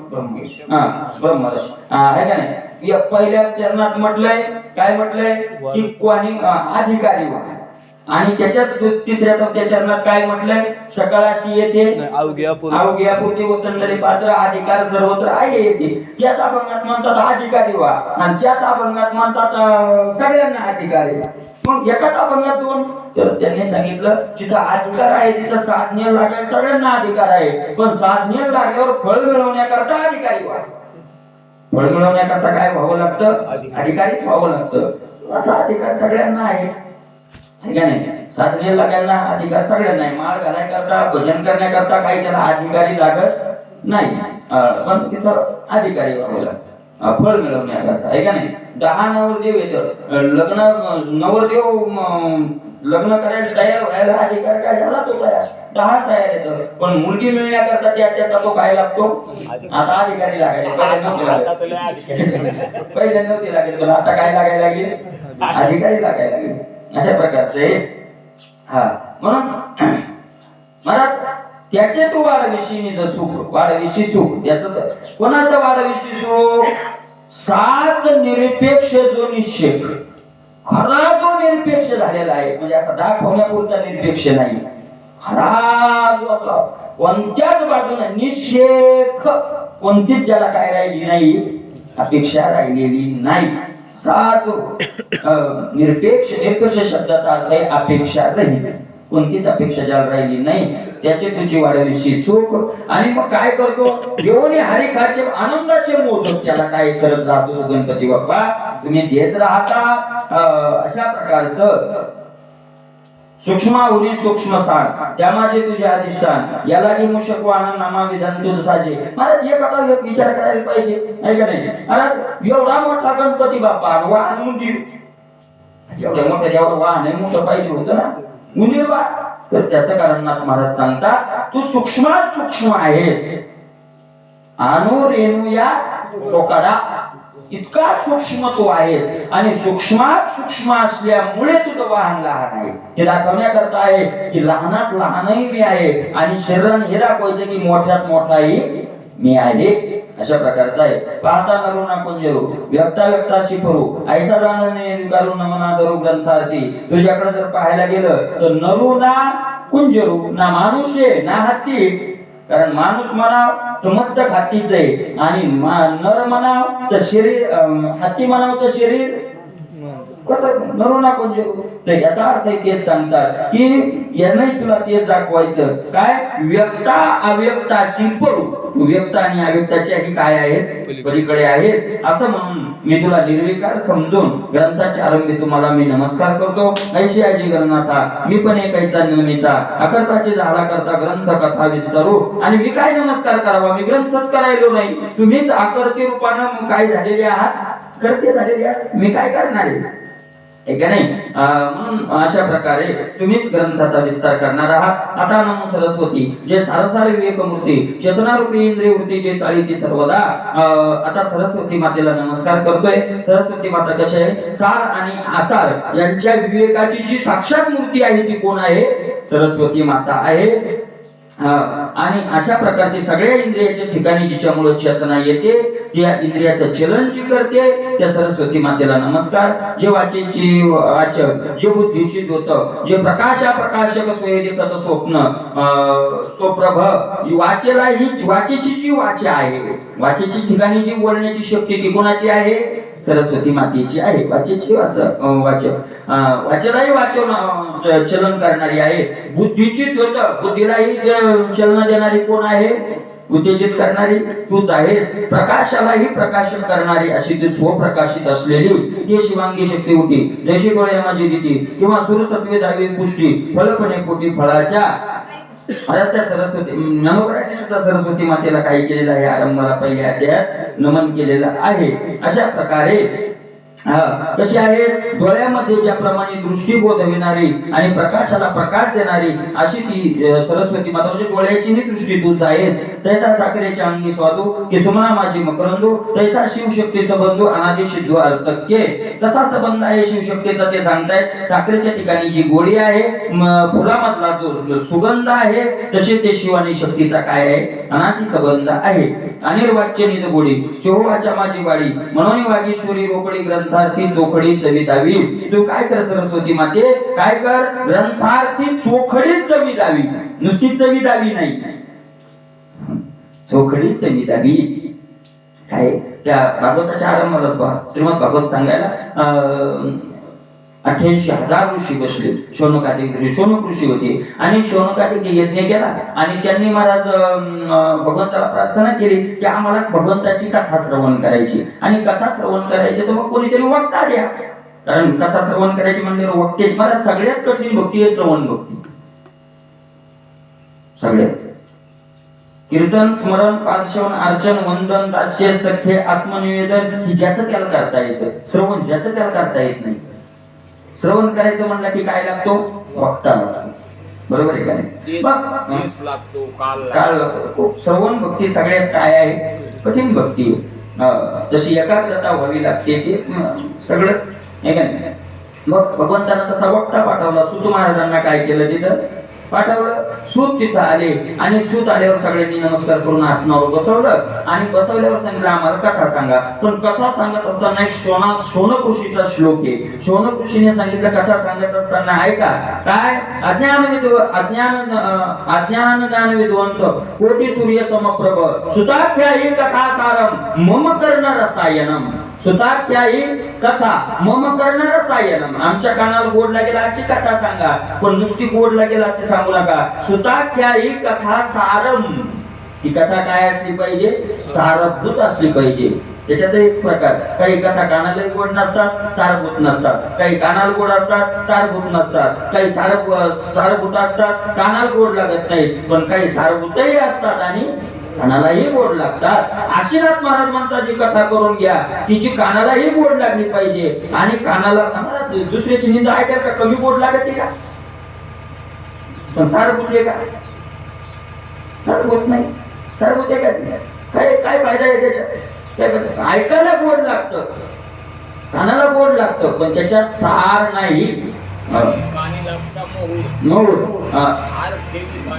ब्रह्म आहे का नाही पहिल्या चरणात म्हटलंय काय म्हटलंय की कोणी अधिकारी व्हा आणि त्याच्यात तिसऱ्या चौथ्या चरणात काय म्हटलंय सकाळाशी येते अवघ्या पुरते वसंडले पात्र अधिकार सर्वत्र आहे येते त्याच अभंगात म्हणतात अधिकारी व्हा आणि त्याच अभंगात म्हणतात सगळ्यांना अधिकारी मग एकाच अभंगात दोन तर त्यांनी सांगितलं जिथं अधिकार आहे तिथं साधनेला लागायला सगळ्यांना अधिकार आहे पण साधनेला लागल्यावर फळ मिळवण्याकरता अधिकारी व्हा फळ मिळवण्याकरता काय व्हावं लागतं अधिकारीच व्हावं लागतं असा अधिकार सगळ्यांना आहे नाही साधनेला लागायला अधिकार सगळ्यांना नाही माळ घालायकरता भजन करण्याकरता काही त्याला अधिकारी लागत नाही पण तिथं अधिकारी व्हावं लागतं फळ मिळवण्याकरता आहे का नाही 10 नवरदेव येतं नवरदेव लग्न करायला तयार व्हायला अधिकार काय झाला तो तयार 10 तयार येतं पण मुलगी मिळण्याकरता त्याचा तो काय लागतो आता अधिकारी लागायला पहिले नव्हते लागेल पण आता काय लागायला लागेल अधिकारी लागायला लागेल अशा प्रकारचे हा म्हणून मला त्याचे तू वाढविषयी सुख वाढविषयी सुख त्याचं कोणाचं वाढविषयी सुख साच निरपेक्ष जो निश्चय खरा जो निरपेक्ष झालेला आहे म्हणजे असा दाखवण्यापुरता निरपेक्ष नाही खरा जो असा कोणत्याच बाजूने निषेध कोणतीच ज्याला काय राहिली नाही अपेक्षा राहिलेली नाही साधू निरपेक्ष शब्दाचा अर्थ आहे अपेक्षा रहित कोणतीच अपेक्षा ज्याला राहिली नाही त्याचे तुझी वाढविषयी सुख आणि मग काय करतो देवने हरिकाचे आनंदाचे मोदक त्याला काय करत राहतो गणपती बाप्पा तुम्ही देत राहता अशा प्रकारचं सूक्ष्माहुनी सूक्ष्म सार त्यामाजे तुझे अधिष्ठान याला की मुशक वाहन नामा विधान तुझ साजे महाराज एक आता विचार करायला पाहिजे नाही का नाही महाराज एवढा मोठा गणपती बाप्पा वाहन उंदीर एवढ्या मोठ्या जेवढं वाहन मोठं पाहिजे होतं ना उंदीर वाहन तर त्याचं कारण नाथ महाराज सांगतात तू सूक्ष्मात सूक्ष्म आहेस आणू रेणू या टोकाडा इतका सूक्ष्म तो आहे आणि सूक्ष्मात सूक्ष्म असल्यामुळे तुझं वाहन लहान आहे हे दाखवण्याकरता आहे की लहानात लहानही मी आहे आणि शरीराने हे दाखवायचं की मोठ्यात मोठाही मी आहे अशा प्रकारचा आहे पाहता नरू ना कुंजरू व्यक्ता व्यक्ताशी फरू ऐसा जाणणे करून मना धरू ग्रंथार्थी तुझ्याकडे जर पाहायला गेलं तर नरू ना कुंजरू ना माणूस आहे ना हत्ती कारण माणूस म्हणाव तर मस्तक हत्तीच आहे आणि नर म्हणाव तर शरीर हत्ती म्हणाव तर शरीर कसं नरू ना कोण तर याचा अर्थ तेच सांगतात की यांनाही तुला तेच दाखवायचं काय व्यक्ता अव्यक्ताशी पडू व्यक्त आणि अव्यक्ताची ही काय आहे पलीकडे आहे असं म्हणून मी तुला निर्विकार समजून ग्रंथाच्या आरंभी तुम्हाला मी नमस्कार करतो ऐशी आजी गणनाथा मी पण एकाचा निमित्ता अकर्ताचे झाला करता ग्रंथ कथा विस्तारू आणि मी काय नमस्कार करावा मी ग्रंथच करायलो नाही तुम्हीच आकर्ते रूपानं काय झालेले आहात करते झालेले आहात मी काय करणार आहे का नाही म्हणून अशा प्रकारे तुम्हीच ग्रंथाचा विस्तार करणार आहात आता नमो सरस्वती जे सारसार विवेक मूर्ती चेतनारूपी इंद्रिय वृत्ती जे चाळी ती सर्वदा आता सरस्वती मातेला नमस्कार करतोय सरस्वती माता कशी आहे सार आणि आसार यांच्या विवेकाची जी साक्षात मूर्ती आहे ती कोण आहे सरस्वती माता आहे आणि अशा प्रकारची सगळ्या इंद्रियाच्या ठिकाणी जिच्यामुळे चेतना येते त्या इंद्रियाचं चलन जी करते त्या सरस्वती मातेला नमस्कार जे वाचेची वाचक जे बुद्धीची द्योतक जे प्रकाशक स्वयंदेकत स्वप्न स्वप्रभ वाचेला ही वाचेची जी वाचा आहे वाचेची ठिकाणी जी बोलण्याची शक्ती ती कोणाची आहे सरस्वती मातेची आहे वाचेची वाचनाही वाचन चलन करणारी आहे बुद्धीची द्योतक बुद्धीलाही चलन देणारी कोण आहे उत्तेजित करणारी तूच आहे प्रकाशालाही प्रकाशित करणारी अशी ती स्वप्रकाशित असलेली ती शिवांगी शक्ती होती जशी डोळे माझी दिती किंवा सुरसत्वे दावी पुष्टी फलपणे पोटी फळाच्या त्या सरस्वती नमोपराने सुद्धा सरस्वती मातेला काय केलेलं आहे आरंभाला पहिल्या अध्यायात नमन केलेलं आहे अशा प्रकारे कशी आहे डोळ्यामध्ये ज्याप्रमाणे दृष्टी बोधविणारी आणि प्रकाशाला प्रकाश देणारी अशी ती सरस्वती माता म्हणजे डोळ्याची ही दृष्टी तूच आहे तैसा साखरेच्या अंगी स्वादू की सुमना माझी मकरंदू तैसा शिवशक्तीचा बंधू अनादि सिद्धू अर्थक्य कसा संबंध आहे शिवशक्तीचा ते सांगतायत साखरेच्या ठिकाणी जी गोडी आहे फुलामधला जो सुगंध आहे तसे ते शिव आणि शक्तीचा काय आहे अनादि संबंध आहे अनिर्वाच्य निज गोडी चोहोवाच्या माझी वाडी म्हणून वागीश्वरी रोकडी ग्रंथार्थी चोखडी चविदावी तू काय कर सरस्वती माते काय कर ग्रंथार्थी चोखडी चविदावी नुसती चविदावी नाही चोखडी चविदावी काय त्या भागवताच्या आरंभाला श्रीमद भागवत सांगायला 88,000 ऋषी बसले शौनकादिक ऋषी होते आणि शौनकादिक यज्ञ केला आणि त्यांनी महाराज भगवंताला प्रार्थना केली की आम्हाला भगवंताची कथा श्रवण करायची आणि कथा श्रवण करायची तर मग कोणीतरी वक्ता द्या कारण कथा श्रवण करायची म्हणजे वक्ते मला सगळ्यात कठीण भक्ती आहे श्रवण भक्ती सगळ्यात कीर्तन स्मरण पादसेवन अर्चन वंदन दास्य सख्य आत्मनिवेदन ज्याचं त्याला करता येतं श्रवण ज्याचं त्याला करता येत नाही श्रवण करायचं म्हणलं की काय लागतो वक्ता लागतो बरोबर आहे का नाही काळ लागतो श्रवण भक्ती सगळ्यात काय आहे कठीण भक्ती जशी एकाग्रता व्हावी लागते ते सगळंच आहे का नाही मग भगवंतानं तसा वक्ता पाठवला सुत महाराजांना काय केलं तिथं पाठवलं सूत तिथं आले आणि सूत आल्यावर सगळ्यांनी नमस्कार करून आसनावर बसवलं आणि बसवल्यावर सांगितलं आम्हाला कथा सांगा पण कथा सांगत असताना एक शौनक ऋषीचा श्लोक आहे शौनक ऋषीने सांगितलं कथा सांगत असताना ऐका काय अज्ञान ज्ञान विद्वंत कोटी सूर्य समप्रभ सुताख्यायी कथा सारम मम कर्ण रसायनम सुताख्यायी कथा मम कर्ण रसायनम आमच्या कानाला गोड लागेल अशी कथा सांगा पण नुसती गोड लागेल अशी सांगू नका सुताख्यायी कथा सारम ही कथा काय असली पाहिजे सारभूत असली पाहिजे त्याच्यात एक प्रकार काही कथा कानाला गोड नसतात सारभूत नसतात काही कानाला गोड असतात सारभूत नसतात काही सारभूत असतात कानाला गोड लागत नाहीत पण काही सारभूतही असतात आणि कानालाही गोड लागतात आशीर्वाद महाराज म्हणतात जी कथा करून घ्या तिची कानालाही गोड लागली पाहिजे आणि कानाला दुसऱ्याची निंदा ऐकायला का कमी गोड लागते का पण सारभूत आहे का सारभूत नाही सारभूत आहे का काय काय फायदा आहे त्याच्यात ऐकायला गोड लागतं कानाला गोड लागतं पण त्याच्यात सार नाही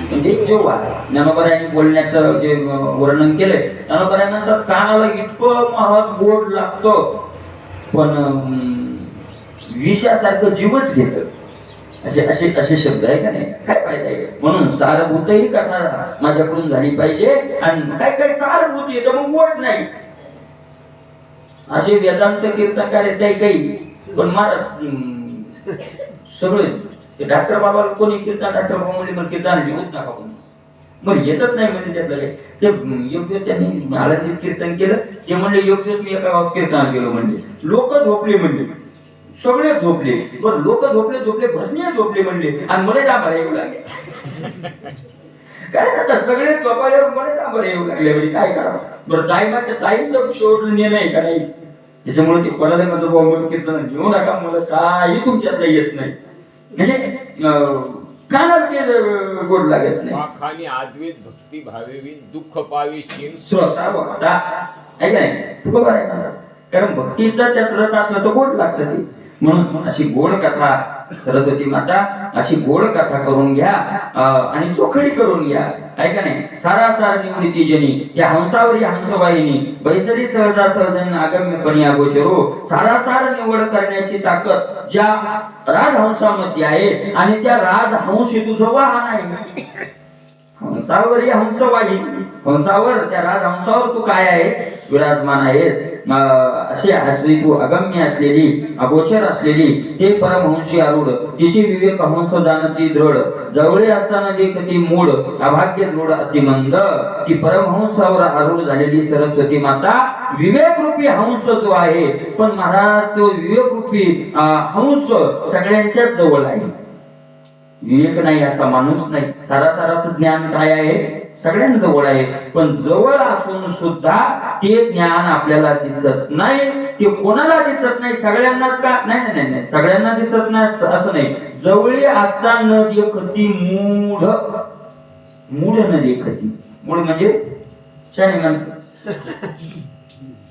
म्हणजे जेव्हा ज्ञानोबरायांनी बोलण्याचं जे वर्णन केलंय ज्ञानोबरायांनंतर कानाला इतकं महाराज गोड लागतं पण विषयासारखं जीवच घेत असे शब्द आहे का नाही काय फायदा आहे म्हणून सारभूतही कथा माझ्याकडून झाली पाहिजे आणि काय काय सारभूत येतं मग गोड नाही असे वेदांत कीर्तनकार येत काही पण महाराज सगळे ते डॉक्टर बाबाला कोणी कीर्तन डॉक्टर बाबा म्हणले मला कीर्तन लिहूच नका कोणी मला येतच नाही म्हणजे त्यातलं काय ते योग्य त्यांनी आळंदीत कीर्तन केलं ते म्हणले योग्य मी एका गावात कीर्तन गेलो म्हणजे लोक झोपले म्हणजे सगळे झोपले पण लोक झोपले भसनीय झोपले म्हणले आणि मला जांभळा येऊ लागले काय आता सगळे झोपाळ्यावर मला जांभळा येऊ लागले म्हणजे काय करावं बरं टायमाच्या टाईमचं सोडून नाही का नाही त्याच्यामुळे ते कोणाला माझं बॉम्ब कीर्तन घेऊ नका मला काही तुमच्यातलं येत नाही म्हणजे कानाला ते गोड लागत नाही वाखाने आद्वैत भक्ती भावेवीन दुःख पावेशीन श्रोता वक्ता आहे का नाही तू बरोबर आहे ना कारण भक्तीचा त्यात रस असला तर गोड लागतं ते म्हणून अशी गोड कथा सरस्वती माता अशी गोड कथा करून घ्या आणि चोखडी करून घ्या आहे का नाही सारासार निवृत्ती जनी या हंसावरी हंसवाहिनी बैसरी सहजा सहजन आगम्यपणी अगोचरो सारासार निवड करण्याची ताकद ज्या राजहंसामध्ये आहे आणि त्या राजहंस तुझं वाहन आहे हंसावरी हंसवाहिनी हंसावर त्या राजहंसावर तू काय आहे विराजमान आहे असे असली तू अगम्य असलेली अगोचर असलेली हे परमहंसी आरूढ तिशी विवेक हंस जाणती दृढ जवळे असताना देखती मूळ अभाग्य दृढ अतिमंद ती परमहंसावर आरूढ झालेली सरस्वती माता विवेक रूपी हंस जो आहे पण महाराज तो विवेक रूपी हंस सगळ्यांच्याच जवळ आहे विवेक नाही असा माणूस नाही सारासाराचं ज्ञान काय आहे सगळ्यांजवळ आहे पण जवळ असून सुद्धा ते ज्ञान आपल्याला दिसत नाही ते कोणाला दिसत नाही सगळ्यांनाच का नाही सगळ्यांना दिसत नाही असं नाही जवळी असताना देखती मूढ न देखती मूढ म्हणजे शाणे माणसं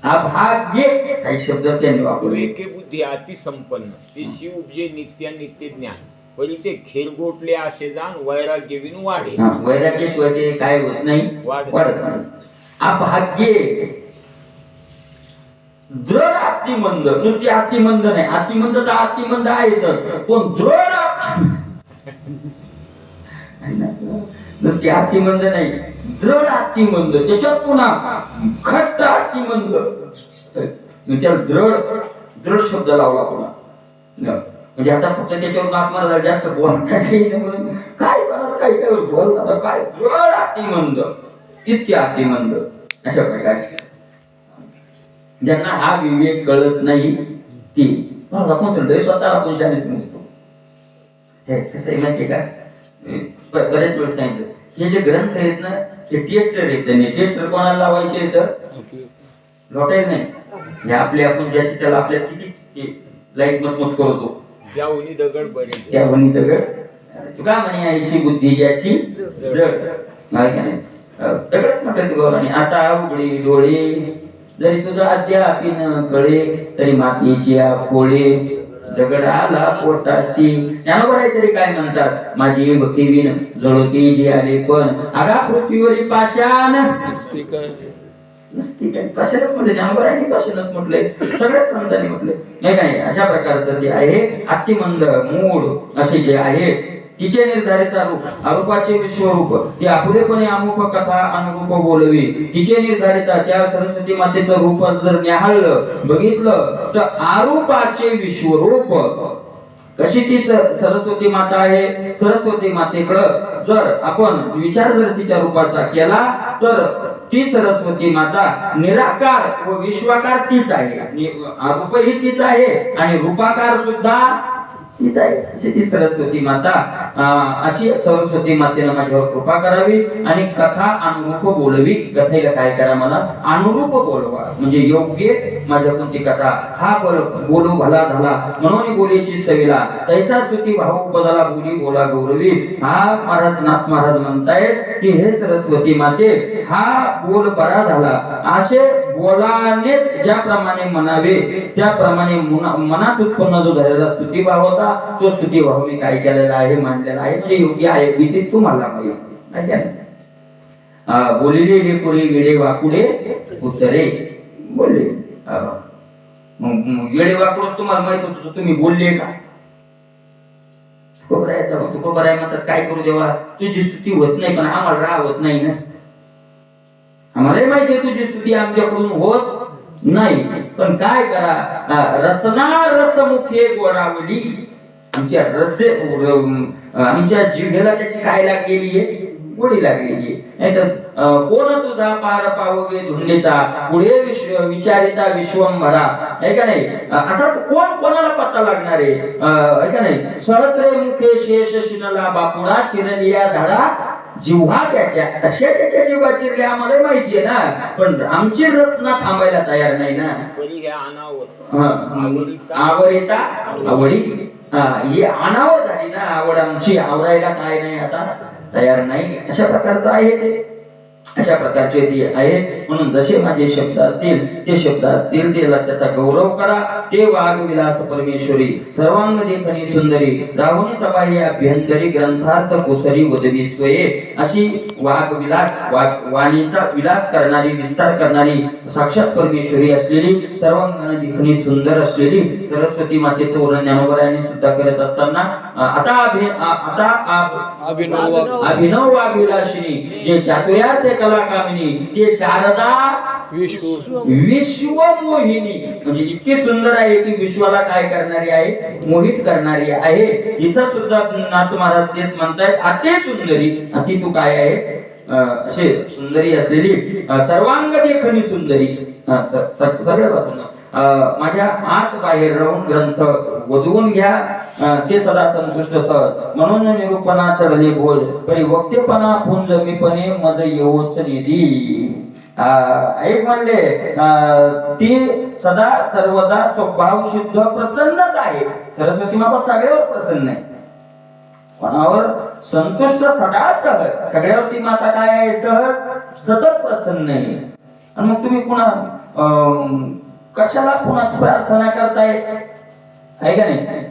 अभाग्य काही शब्द त्यांनी वापरले विवेके बुद्धी अति संपन्न ते शिव जे नित्य ज्ञान पहिले ते खेळ गोटले असे जाण वैराग्य विन वाढे वैराग्याशिवाय ते काय होत नाही वाढत नाही अभाग्य दृढ अतिमंद नुसती अतिमंद नाही अतिमंद तर अतिमंद आहे तर पण दृढ नुसती अतिमंद नाही दृढ अतिमंद त्याच्यात पुन्हा घट्ट अतिमंद त्याला दृढ शब्द लावला पुन्हा म्हणजे आता फक्त त्याच्यावर आत्मा जास्त बोलताच म्हणून काय करत काय बोल आता काय दृढ अतिमंद इतके अतिमंद अशा प्रकारचे ज्यांना हा विवेक कळत नाही ती आपण स्वतः आपण शाळेत नसतो हे कसं आहे माहितीये का बऱ्याच वेळ सांगितलं हे जे ग्रंथ आहेत ना हे टेस्टर आहेत त्यांनी टेस्टर कोणाला लावायचे तर लोटायला नाही हे आपले आपण ज्याची त्याला आपल्या किती लाईट मचमच करतो त्याहून दगड बरे त्याहून दगड तुका म्हणे आईशी बुद्धी ज्याची जड दगडच म्हटलं गौराणी आता उघडी डोळे जरी तुझं अद्यापीन कळे तरी मातीची फोळे दगड आला पोटाशी ज्ञानोबा तरी काय म्हणतात माझी भक्ती विन जळोती जी आले पण आगा पृथ्वीवरील पाषाण नसती काय कशालाच म्हटले ज्ञानोबारायांनी कशालाच म्हटले सगळ्याच संतांनी म्हटले नाही काय अशा प्रकारचं जे आहे अतिमंद मूळ असे जे आहे तिचे निर्धारित रूप अरूपाचे विश्वरूप ती आपुलेपणे अमुक कथा अनुरूप बोलवी तिचे निर्धारित त्या सरस्वती मातेचं रूप जर न्याहाळलं बघितलं तर आरूपाचे विश्वरूप कशी ती सरस्वती माता आहे सरस्वती मातेकडं जर आपण विचार जर तिच्या रूपाचा केला तर ती सरस्वती माता निराकार व विश्वाकार तीच आहे रूपही तीच आहे आणि रूपाकार सुद्धा तीच आहे अशी ती सरस्वती माता अशी सरस्वती मातेनं माझ्यावर कृपा करावी आणि कथा अनुरूप बोलवी कथेला काय करा मला अनुरूप बोलवा म्हणजे योग्य माझ्याकडून ती कथा हा बोलू भला झाला म्हणून बोलीची सविला तैसा स्तुती भाऊ पदाला बोली बोला गौरवी हा नाथ महाराज म्हणतायत की हे सरस्वती माते हा बोल बरा झाला असे बोलाने ज्याप्रमाणे म्हणावे त्याप्रमाणे मनात उत्पन्न जो झालेला स्तुती भाव होता तो स्तुती भाव मी काय केलेला आहे मांडलेला आहे म्हणजे योग्य आहे की ते तुम्हाला माहिती बोलले पुरी वेडे वाकुडे उत्तरे बोलले वेडे वाकुड तुम्हाला माहित होतं तुम्ही बोलले का खोबरायचा तू खोबराय म्हणतात काय करू देवा तुझी स्तुती होत नाही पण आम्हाला राह होत नाही ना आम्हालाही माहिती आहे तुझी स्तुती आमच्याकडून होत नाही. पण काय करा, रसना रसमुखे गोडावली, आमच्या आमच्या जिभेला त्याची काय लागलेली आहे, गोडी लागलेली आहे. नाहीतर कोण तुझा पार पाववे धुंडिता पुढे विचारिता विश्वंभरा, आहे का नाही, असा कोण कोणाला पत्ता लागणार आहे का नाही. सहस्रे मुखे शेष शिनला बापुडा चिरलिया धाडा जिव्हा त्याच्या शेषाच्या जीवा चिरले आम्हाला माहितीये ना, पण आमची रचना थांबायला तयार नाही ना. परी हे अनावत आवरिता आवडी, ही अनावर झाली ना आवड आमची, आवरायला काय नाही आता तयार नाही. अशा प्रकारचं आहे ते, अशा प्रकारचे ते आहे. म्हणून जसे माझे शब्द असतील ते शब्द असतील त्याचा गौरव करा. ते वाघ विलास परमेश्वरी सर्वांग देखणी सुंदरी राहुनी सभाही अभ्यंतरी ग्रंथार्थ कुसरी वदवी स्वये, अशी वाघ विलास वाणीचा विलास करणारी विस्तार करणारी साक्षात परमेश्वरी असलेली सर्वांगाने देखणी सुंदर असलेली सरस्वती मातेचं वर्णन ज्ञानोबरायांनी सुद्धा करत असताना आता अभिनव वाघ विलासिनी जे चातुर्यार्थ कला कामिनी ते शारदा विश्वमोहिनी, म्हणजे इतकी सुंदर आहे की विश्वाला काय करणारी आहे, मोहित करणारी आहे. इथं सुद्धा नाथ महाराज तेच म्हणतायत, अति सुंदरी, अति तू काय आहेस, असे सुंदरी असलेली सर्वांग देखणी सुंदरी. सगळ्या बाजून माझ्या आत बाहेर राहून ग्रंथ वधवून घ्या, ते सदा संतुष्ट सहज म्हणून निरूपणा चढले बोल परी वक्तेपणा पुंज मीपणे मज येवोच निधी. एक म्हणले ती सदा सर्वदा स्वभाव शुद्ध प्रसन्नच आहे. सरस्वती माता सगळ्यावर प्रसन्न आहे, कोणावर संतुष्ट सदा सहज, सगळ्यावरती माता काय आहे, सहज सतत प्रसन्न आहे. आणि मग तुम्ही पुन्हा कशाला पुन्हा प्रार्थना करताय, आहे का नाही.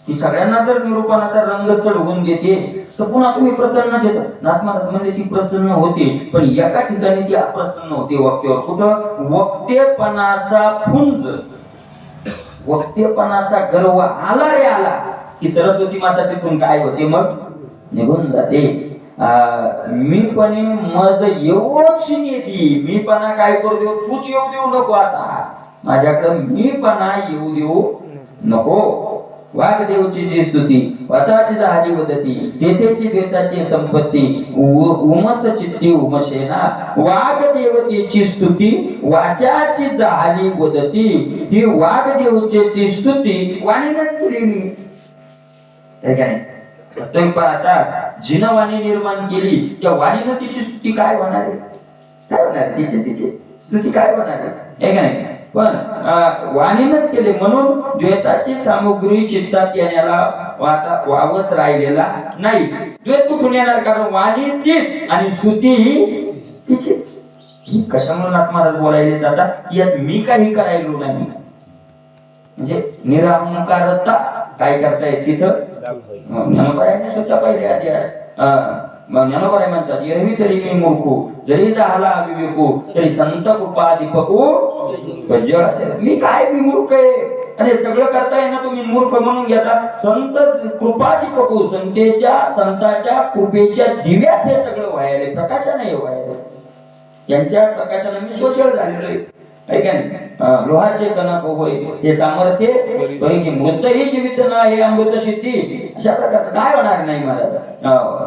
की सगळ्यांना जर निरूपणाचा रंग चढवून देते तर पुन्हा तुम्ही प्रसन्न घेता. नाथ महाराज म्हणजे ती प्रसन्न होते, पण एका ठिकाणी ती अप्रसन्न होते वाक्यावर. कुठं, वक्तेपणाचा फुंज, वक्तेपणाचा गर्व आला रे आला की सरस्वती माता तिथून काय होते, मग निघून जाते. मीपणे मज येवोच निधी, मीपणा काय करू देऊ, तूच येऊ देऊ नको, आता माझ्याकडे मीपणा येऊ देऊ नको. वाघदेवची जी स्तुती वाचाची झाली वदती तेथेची देवताची संपत्ती उमस चित्ती उमशेना. वाघदेवतेची स्तुती वाचाची झाली वदती, ही वाघदेवची ती स्तुती वाणीनेच केलेली आहे का नाही. पण आता जिनं वाणी निर्माण केली त्या वाणीनं तिची स्तुती काय होणार आहे, काय होणार आहे, तिची स्तुती काय होणार आहे का नाही. पण वाणीनच केले म्हणून द्वैताची सामुग्री चित्तात येण्याला वावच राहिलेला नाही. द्वैत कुठून येणार, कारण वाणी तीच आणि स्तुती ही तिचीच. ही कशामुळे नाथ महाराज बोलायले जातात की यात मी काही करायलो नाही, म्हणजे निराहंकारता काय करतायत तिथं. ज्ञानोबायांनी स्वतः पाहिले आधी ज्ञानोबाई म्हणतात, एरवी तरी मी मूर्खू जरी झाला अविवेकू तरी संत कृपा दीपकू प्रज्वल असेल. मी काय, मी मूर्ख आहे आणि सगळं करताय ना तुम्ही मूर्ख म्हणून घेता. संत कृपा दीपकू, संताच्या कृपेच्या दिव्यात हे सगळं व्हायला, प्रकाशाने व्हायला. त्यांच्या प्रकाशाने मी स्वच्छ झालेलो आहे, ऐका नाही. लोहाचे कणक होय हे सामर्थ्य की मृत ही जीवित नाही अमृत सिद्धी. अशा प्रकारचं काय होणार नाही मला.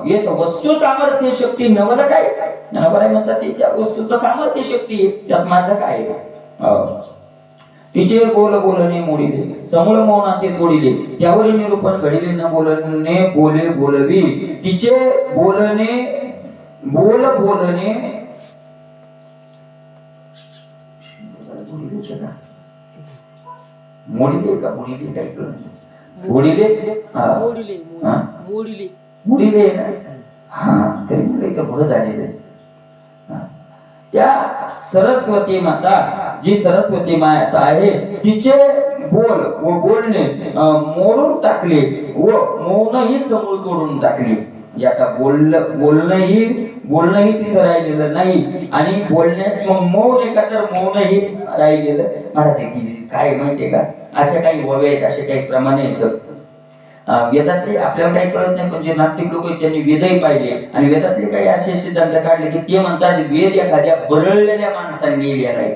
येत वस्तू सामर्थ्य शक्ती नवल काय म्हणतात, त्या वस्तूचं सामर्थ्य शक्ती त्यात माझं काय. तिचे बोल बोलणे मोडिले समूळ मौनाते तोडिले, त्यावरील निरूपण घडिले न बोलणे बोले बोलवी. तिचे बोलणे बोल बोलणे मोडिले का मोडिले काय मोडिले मोडिले ना, हा तरी मुले का भर झालेले. त्या सरस्वती माता जी सरस्वती माता आहे तिचे बोल व बोलणे मोडून टाकले व मौनही समूळ तोडून टाकले. आता बोलणंही तिथं राहिलेलं नाही आणि बोलण्यात मौन आहे का तर मौनही राहिलेलं महाराज. काय माहितीये का, अशा काही ववे आहेत, असे काही प्रमाणे आहेत वेदातले. आपल्याला काही कळत नाही, पण जे नास्तिक लोक आहेत त्यांनी वेदही पाहिले आणि वेदातले काही असे सिद्धांत काढले की ते म्हणतात वेद एखाद्या बरळलेल्या माणसाने लिहिलेला आहे.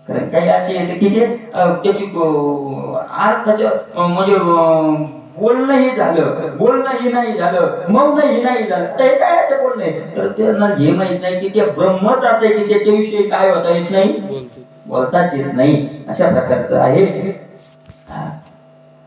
कारण काही असे येते की ते त्याची अर्थाचं म्हणजे बोलणंही झालं, बोलणंही नाही झालं, मौनही नाही झालं, ते काय असं बोलणे तर त्यांना हे माहित नाही की ते ब्रह्मच असे की त्याच्याविषयी काय होता येत नाही, बोलताच येत नाही, अशा प्रकारचं आहे.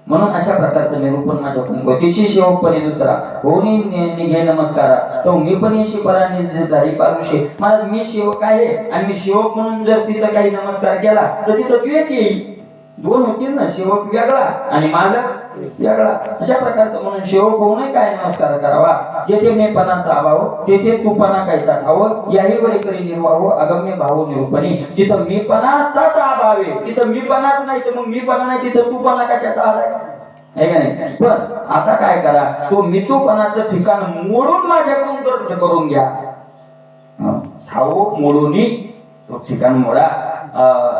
म्हणून अशा प्रकारचं निरूपण माझ्याकडून गतिशी सेवकपणे दुसरा कोणी निघे नमस्कारा तो मी पण येशी पराने झाली पारुषे. मला मी सेवक आहे आणि मी सेवक म्हणून जर तिचा काही नमस्कार केला तर तिथं द्वेष येईल, दोन होतील ना, सेवक वेगळा आणि मालक वेगळा. अशा प्रकारचं म्हणून सेवक होऊनही काय नमस्कार करावा, जेथे मेपणाचा अभाव तेथे तूपणा कायचा ठाव याही वरे करी निर्वाह अगम्य भाव निरूपणी. जिथं मीपणाचाच अभाव आहे तिथं मीपणाच नाही तर मग मीपणा नाही तिथं तूपणा कशाचा आलाय, आहे का नाही. पण आता काय करा, तो मितूपणाचं ठिकाण मोडून माझ्याकडून करून घ्या, ठाव मोडून तो ठिकाण मोडा,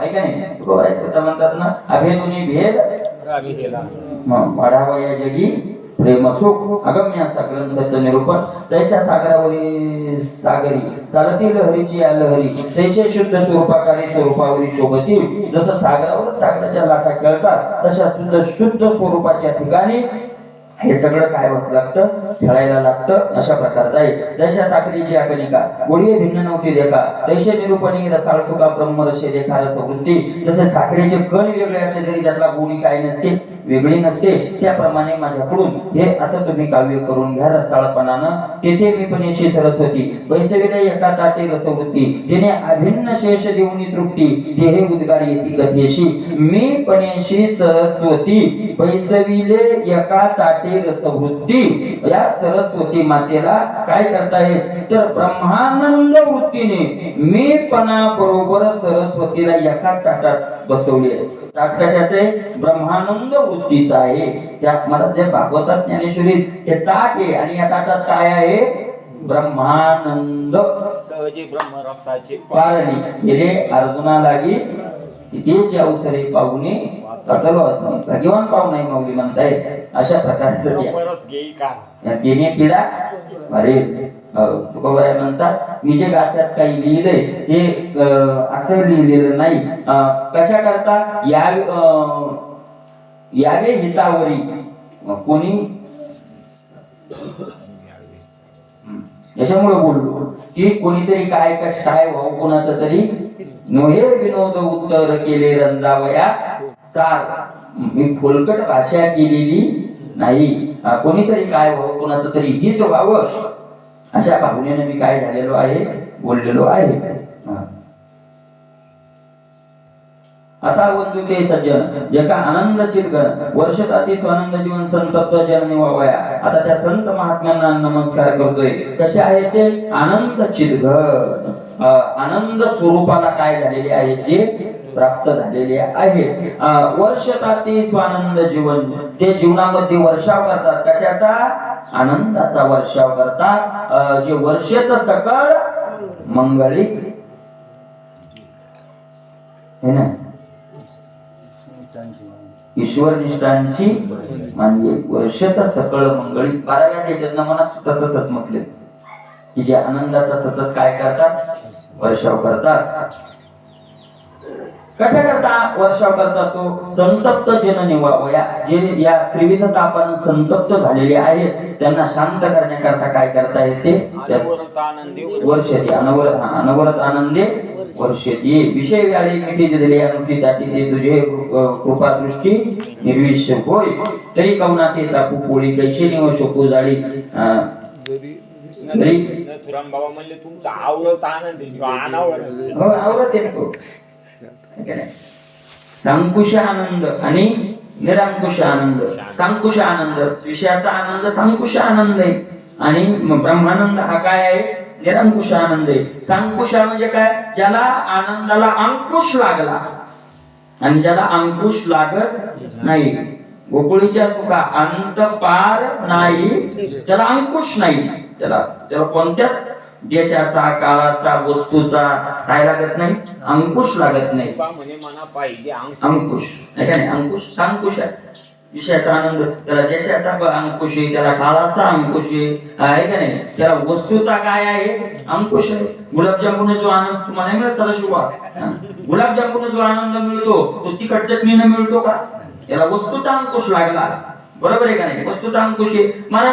ऐका नाही. म्हणतात ना अभेदुनी भेद वाढावा या जगी प्रेम सुख अगम्य असा ग्रंथाचं निरूपण. तैशा सागरावरी सागरी चालती लहरीची या लहरी तैसे शुद्ध स्वरूपाकारी स्वरूपावरी शोभती. जसं सागरावर सागराच्या लाटा खेळतात तशा शुद्ध स्वरूपाच्या ठिकाणी हे सगळं काय होत लागतं, खेळायला लागतं. अशा प्रकारचं आहे. तैशा साखरेची आकनिका गोडी भिन्न नव्हती देखा तैसे निरूपणी रसाळ सुका ब्रह्मरसे देखा रसवृत्ती. जसे साखरेचे कण वेगळे असले तरी त्यातला गोडी काय नसते, वेगळी नसते, त्याप्रमाणे माझ्याकडून हे असं तुम्ही काव्य करून घ्या रसाळपणानं. तेथे मी पण यशी सरस्वती वैसविले एका ताटे रसवृत्ती तिने अभिन्न शेष देऊनी तृप्ती देहे उद्गार येती कथेशी. मी पणेशी सरस्वती वैसविले एका ताटे रसवृत्ती. या सरस्वती मातेला काय करताय तर ब्रह्मानंद वृत्तीने मी पणा बरोबर सरस्वतीला एकाच ताटात बसवले. ताट कशाचे, ब्रह्मानंद वृत्तीचा आहे. त्यात मला जे भागवतात ज्ञानेश्वरी हे ताट आहे आणि या ताटात काय आहे, ब्रह्मानंद सहजे ब्रह्मरसाचे पारणी गेले अर्जुना लागी तिथेच अवसरे पाहुणे भाग्यवान पाहू नाही माऊली म्हणताय. अशा प्रकारचं परस घेई का तिने पिढा अरे तुकोबाराय म्हणतात मी जे गाथ्यात काही लिहिलंय ते असं लिहिलेलं नाही. कशा करता यावे हितावरी कोणी याच्यामुळे बोललो की कोणीतरी काय काय व्हावं कोणाचं तरी नोहे विनोद उत्तर केले रंजावया सार. मी फोलकट भाषा केलेली नाही. कोणीतरी काय व्हावं कोणाचं तरी हित व्हावं अशा भावनेने मी काय झालेलो आहे, बोललेलो आहे. आता वंदू ते सज्जन जका आनंद चिरगण वर्षताती स्वानंद जीवन संतप्त जन निवावया. आता त्या संत महात्म्यांना नमस्कार करतोय. कसे आहे ते, आनंद चिरगण आनंद स्वरूपाला काय झालेले आहे, जे प्राप्त झालेले आहे. वर्षताती स्वानंद जीवन ते जीवनामध्ये वर्षाव करतात. कशाचा, आनंदाचा वर्षाव करतात. जे वर्षेत सकळ मंगळी है ना, ईश्वर निष्ठांची म्हणजे वर्षेत सकळ मंगळी. 12व्या त्याच्यात मनात सुद्धा तसंच म्हटले की जे आनंदाचा सतत काय करतात, वर्षाव करतात. कशा करता वर्षाव करतात, तो संतप्त जन निवावया जे या त्रिविध तापानं संतप्त झालेले आहेत त्यांना शांत करण्याकरता काय करता येते, वर्षती अनवरत आनंदे वर्षती. विषय व्याळी मिठी दिले अनुठी दाटी ते तुझे कृपा दृष्टी निर्विष होय. तरी कवना ते तापू पोळी कैशी निव शोकू जाळी. तुराम बाबा म्हणले तुमचा आवरत आनंद आवरत येतो. सांकुश आनंद आणि निरंकुश आनंद. सांकुश आनंद विषयाचा आनंद सांकुश आनंद आहे आणि ब्रह्मानंद हा काय आहे, निरंकुश आनंद आहे. सांकुश म्हणजे काय, ज्याला आनंदाला अंकुश लागला आणि ज्याला अंकुश लागत नाही. गोकुळीच्या सुखा अंत पार नाही, त्याला अंकुश नाही. त्याला कोणत्याच देशाचा काळाचा वस्तूचा काय लागत नाही, अंकुश लागत नाही. म्हणे मना पाहिजे अंकुश, नाही अंकुश सांकुश आहे. विषयाचा आनंद, त्याला देशाचा अंकुश आहे, त्याला काळाचा अंकुश आहे का नाही, त्याला वस्तूचा काय आहे अंकुश आहे. गुलाबजामुन जो आनंद तुम्हाला मिळत सदाशिवा, गुलाबजामुन जो आनंद मिळतो तो तिखट चटणीने मिळतो का? त्याला वस्तूचा अंकुश लागला, बरोबर आहे का नाही, वस्तूचा अंकुश आहे. मला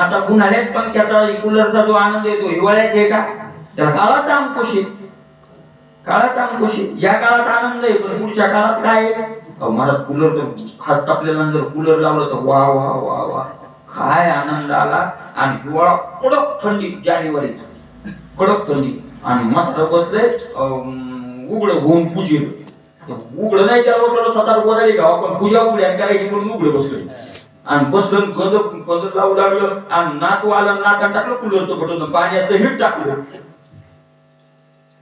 आता उन्हाळ्यात पंख्याचा कूलरचा जो आनंद येतो हिवाळ्यात आहे का? त्याला काळाचा अंकुश आहे, काळाचा अंकुश आहे. या काळात आनंद आहे पण पुढच्या काळात काय आहे? मला कूलर खास तापल्यानंतर कूलर लावलं तर वा वा वा वा काय आनंद आला. आणि हिवाळा कडक थंडी, जानेवारीत कडक थंडी आणि मात्र बसले उघड होऊन पूजेल. उघड नाही त्याला वाटलं स्वतः गोदाडी घ्यावं पण पूजा उघड्या करायची म्हणून उघड बसले आणि बसलं गंध लावू लागलं आणि नातू आला, नाता टाकलं कूलरचं बटन, पाण्याचं हिट टाकलं.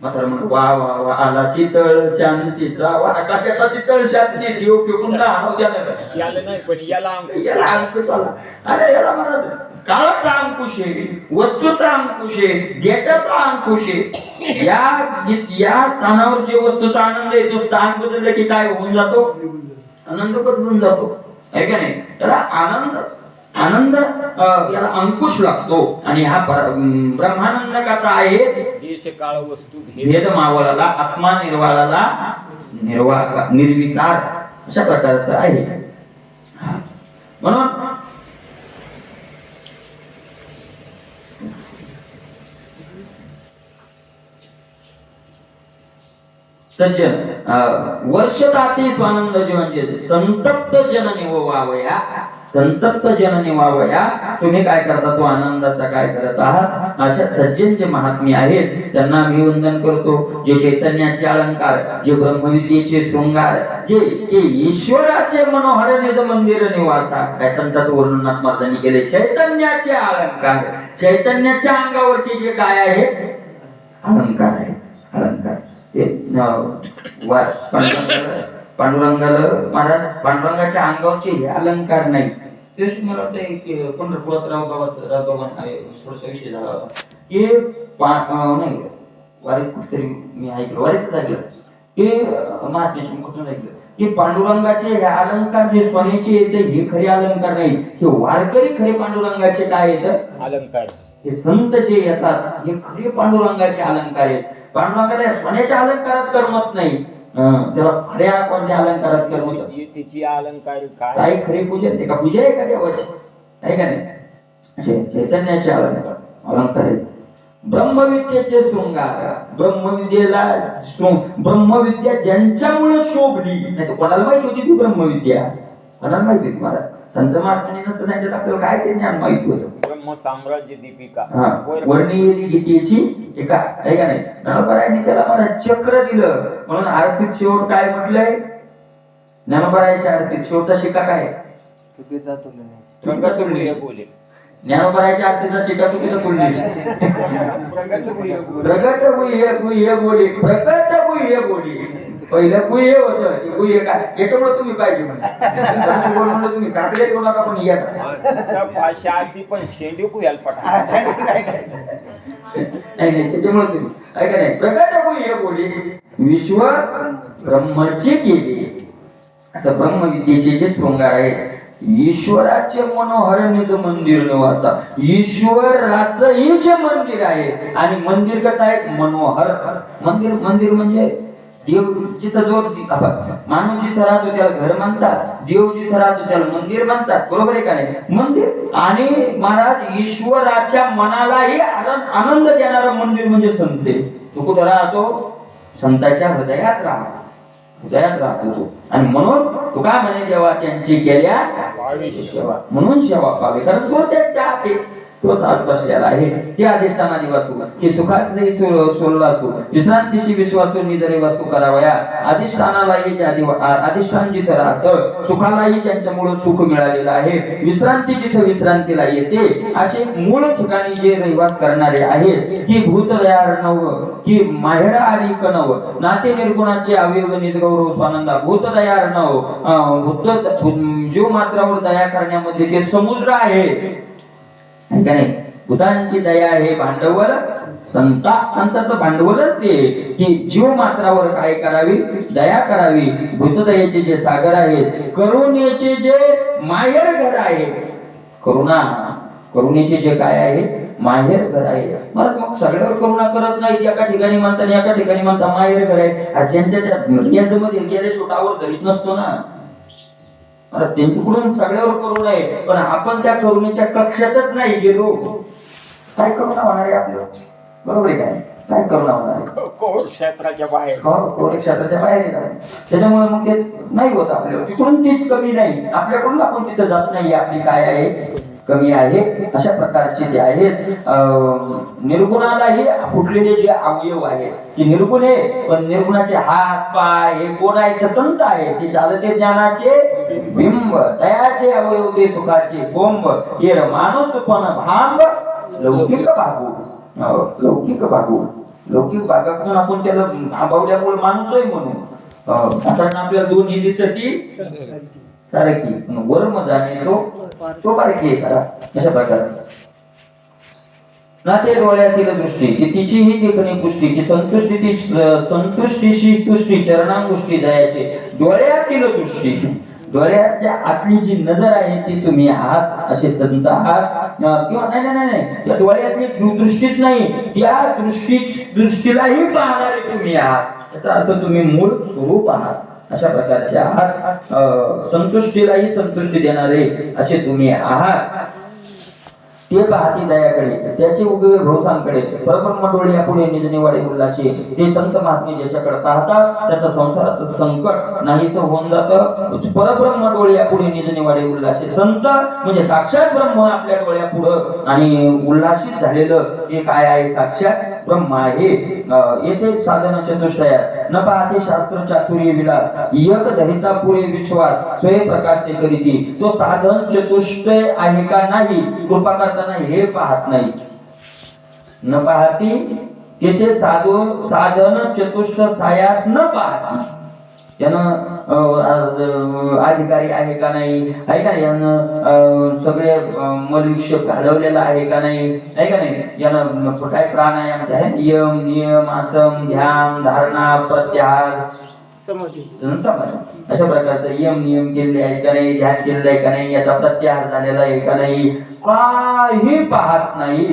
मात्र म्हण वा वा वा आला शीतळ शांतीचा वा, कशाचा शीतळ शांती, देव फेकून ना याला नाही पण याला अंकुश याला अंकुश आला. अरे याला म्हणा काळाचा अंकुश आहे, वस्तूचा अंकुश आहे, देशाचा अंकुश आहे. या स्थानावर जे वस्तूचा आनंद आहे तो स्थान बदललं की काय होऊन जातो, आनंद बदलून जातो, आहे का नाही. त्याला आनंद याला अंकुश लागतो. आणि हा ब्रह्मानंद कसा आहे, देश काळ वस्तू भेद मावळाला, आत्मा निर्वाळाला, निर्विकार अशा प्रकारचं आहे. म्हणून सज्जन वर्षताती स्वानंद जीवनचे संतप्त जननी वावया, संतप्त जननी वावया. तुम्ही काय करता, तो आनंदाचा काय करत आहात. अशा सज्जन जे महात्मे आहेत त्यांना मी वंदन करतो. जे चैतन्याचे अलंकार, जे ब्रह्मविद्येचे शृंगार, जे ईश्वराचे मनोहर निज मंदिर निवासा, काय संतांचं वर्णनात महाराजांनी केले. चैतन्याचे अलंकार, चैतन्याच्या अंगावरचे जे काय आहे अलंकार आहे, अलंकार ते पांडुरंगाला महाराज पांडुरंगाच्या अंगावरचे हे अलंकार नाही. तेच मला वाटतं पंढरपुरात रावबाबांचा थोडासा विषय झाला होता की नाही वारीत कुठतरी मी ऐकलं, वारीतच ऐकलं की महात्म्याच्या कुठून ऐकलं की पांडुरंगाचे हे अलंकार जे सोन्याचे येते हे खरे अलंकार नाही, हे वारकरी खरे पांडुरंगाचे काय येतं अलंकार. हे संत जे येतात हे खरे पांडुरंगाचे अलंकार आहेत. पांडुरंगाला सोन्याच्या अलंकारात करमत नाही, त्याला खऱ्या कोणत्या अलंकारात करमत. तिची अलंकार काय खरी पूजा, ते का पूजा आहे का देवाची, आहे का नाही. चैतन्याचे अलंकार, अलंकार आहेत. ब्रह्मविद्येचे शृंगार, ब्रह्मविद्या ज्यांच्यामुळे शोभली, नाही तर कोणाला माहिती होती ती ब्रह्मविद्या, कोणाला माहिती होती महाराज. संत महात्म्यांनी नसतं सांगितलं आपल्याला काय ते ज्ञान माहिती होतं. ब्रह्म साम्राज्य दीपिका वर्णिलेली गीतेची एका, आहे का नाही. ज्ञानोबरायांनी त्याला मला चक्र दिलं म्हणून आर्थिक शेवट काय म्हटलंय, ज्ञानोबरायाच्या आर्थिक शेवटचा शिका काय, बोले ज्ञानोबरायाच्या आरतीचा शिका चुकीचा तुलली. प्रगट गुह्य बोली, प्रगट गुह्य बोली. पहिलं गुह्य होतं, ते गुह्य काय याच्यामुळे तुम्ही पाहिजे म्हणजे तुम्ही काकडे करू नका पण या भाषा आधी पण शेंडी कुयाला पटा नाही त्याच्यामुळे तुम्ही ऐका नाही. प्रगट गुह्य बोली विश्व ब्रह्मचे केले, असं ब्रह्मविद्येचे जे शृंगार आहे. ईश्वराचे मनोहर निज मंदिर निवासा, ईश्वराचंही जे मंदिर आहे. आणि मंदिर कसं आहे मनोहर. मंदिर मंदिर म्हणजे देव जिथं जो माणूस जिथं राहतो त्याला घर म्हणतात, देव जिथं राहतो त्याला मंदिर म्हणतात, बरोबर आहे का नाही. मंदिर आणि महाराज ईश्वराच्या मनालाही आनंद देणारं मंदिर म्हणजे संत. तो कुठं राहतो, संतांच्या हृदयात राहतो, हृदयात राहतो तो. आणि म्हणून तू काय म्हणे, देवा त्यांची केल्या सेवा, म्हणून सेवा पाहावी, कारण तो त्यांच्या हाती तोच आत बसलेला आहे. ते अधिष्ठानादी वासू की सुखातही सोडलासू, विश्रांतीशी विश्वासू निजरे वासू करावया. अधिष्ठानालाही अधिष्ठान जिथं राहतं, सुखालाही त्यांच्यामुळे सुख मिळालेलं आहे. विश्रांती जिथं विश्रांतीला येते, असे मूळ ठिकाणी जे रहिवास करणारे आहेत की भूतदयार्णव की माहेर आली कणव, नाते निर्गुणाचे अवयव निजगौरव स्वानंदा. भूतदयार्णव जीव मात्रावर दया करण्यामध्ये ते समुद्र आहे, नाही. भूतांची दया हे भांडवल संताचं भांडवलच ते की जीव मात्रावर काय करावी, दया करावी. भूतदयेचे जे सागर आहेत, करुणेचे जे माहेर घर आहे, करुणेचे जे काय आहे माहेर घर आहे. मग सगळ्यावर करुणा करत नाही. एका ठिकाणी म्हणतात, एका ठिकाणी म्हणतात माहेर घर आहे. ज्यांच्या त्या मध्ये गेले छोटावर धरीत नसतो ना, आता त्यांच्याकडून सगळ्यावर करुणा आहे, पण आपण त्या करुणेच्या कक्षातच नाही गेलो. काय करुणा होणार आहे आपल्यावर? बरोबर आहे काय करुणा होणार आहे? कोर क्षेत्राच्या बाहेर. कोरे क्षेत्राच्या बाहेर येतात. त्याच्यामुळे मग ते नाही होत आपल्यावर. तिकडून तीच कमी नाही, आपल्याकडून आपण तिथं जात नाही. आपली काय आहे, कमी आहे. अशा प्रकारचे जे आहेत निर्गुणालाही फुटलेले जे अवयव आहेत ते निर्गुण आहे, पण निर्गुणाचे हात पाय हे कोण आहे? ते संत आहे. ते चालते ज्ञानाचे बिंब, दयाचे अवयव ते सुखाचे कोंब. हे माणूस पण भांब लौकिक भागू, लौकिक भागू. लौकिक भागाकडून आपण त्याला थांबवल्यामुळे माणूसही म्हणू. कारण आपल्याला दोन्ही दिसती सारखी, वर्म जाणे तो बारकी आहे खरा. अशा प्रकारे ना ते डोळ्यातील दृष्टी की तिचीही देखणी पुष्टी की संतुष्टीशी तुष्टी चरणांगुष्टी दयाचे. डोळ्यातील दृष्टी, डोळ्याच्या आतली जी नजर आहे ती तुम्ही आहात, असे संत आहात. किंवा नाही त्या डोळ्यातली दृष्टीच नाही, त्या दृष्टीलाही पाहणारे तुम्ही आहात. याचा अर्थ तुम्ही मूळ स्वरूप आहात. अशा प्रकारचे आहात. संतुष्टीलाही संतुष्टी देणारे असे तुम्ही आहात. ते पाहती दयाकडे, त्याचे उभे भोवसांकडे. परब्रह्म डोळे यापुढे निजनिवाडे उल्हासे. ते संत महात्मे ज्याच्याकडे पाहतात त्याचं संसाराचं संकट नाहीसं होऊन जातं. परब्रह्म डोळे यापुढे निजनिवाडे उल्हासे. संत म्हणजे साक्षात ब्रह्म आपल्या डोळ्यापुढं, आणि उल्हासित झालेलं हे काय आहे? साक्षात ब्रह्म आहे. येथे साधन चतुष्टयात न पाहते शास्त्र चातुर्य विलास. एक धरिता पुरे विश्वास स्वय प्रकाश ते करीती. तो साधन चतुष्टय आहे का नाही, कृपा करताना हे पाहत नाही. न पाहती तेथे साधन चतुष्ट सायास न पाहती. त्यानं अधिकारी आहे का नाही, आहे का? यानं सगळे मनुष्य घडवलेला आहे का नाही, आहे का नाही? यानं काय प्राणायाम आहे, यम नियम आसन ध्यान धारणा प्रत्याहार समाधी, अशा प्रकारचं यम नियम केलेले आहे का नाही, ध्यान केलेलं आहे का नाही, याचा प्रत्याहार झालेला आहे का नाही, काही पाहत नाही.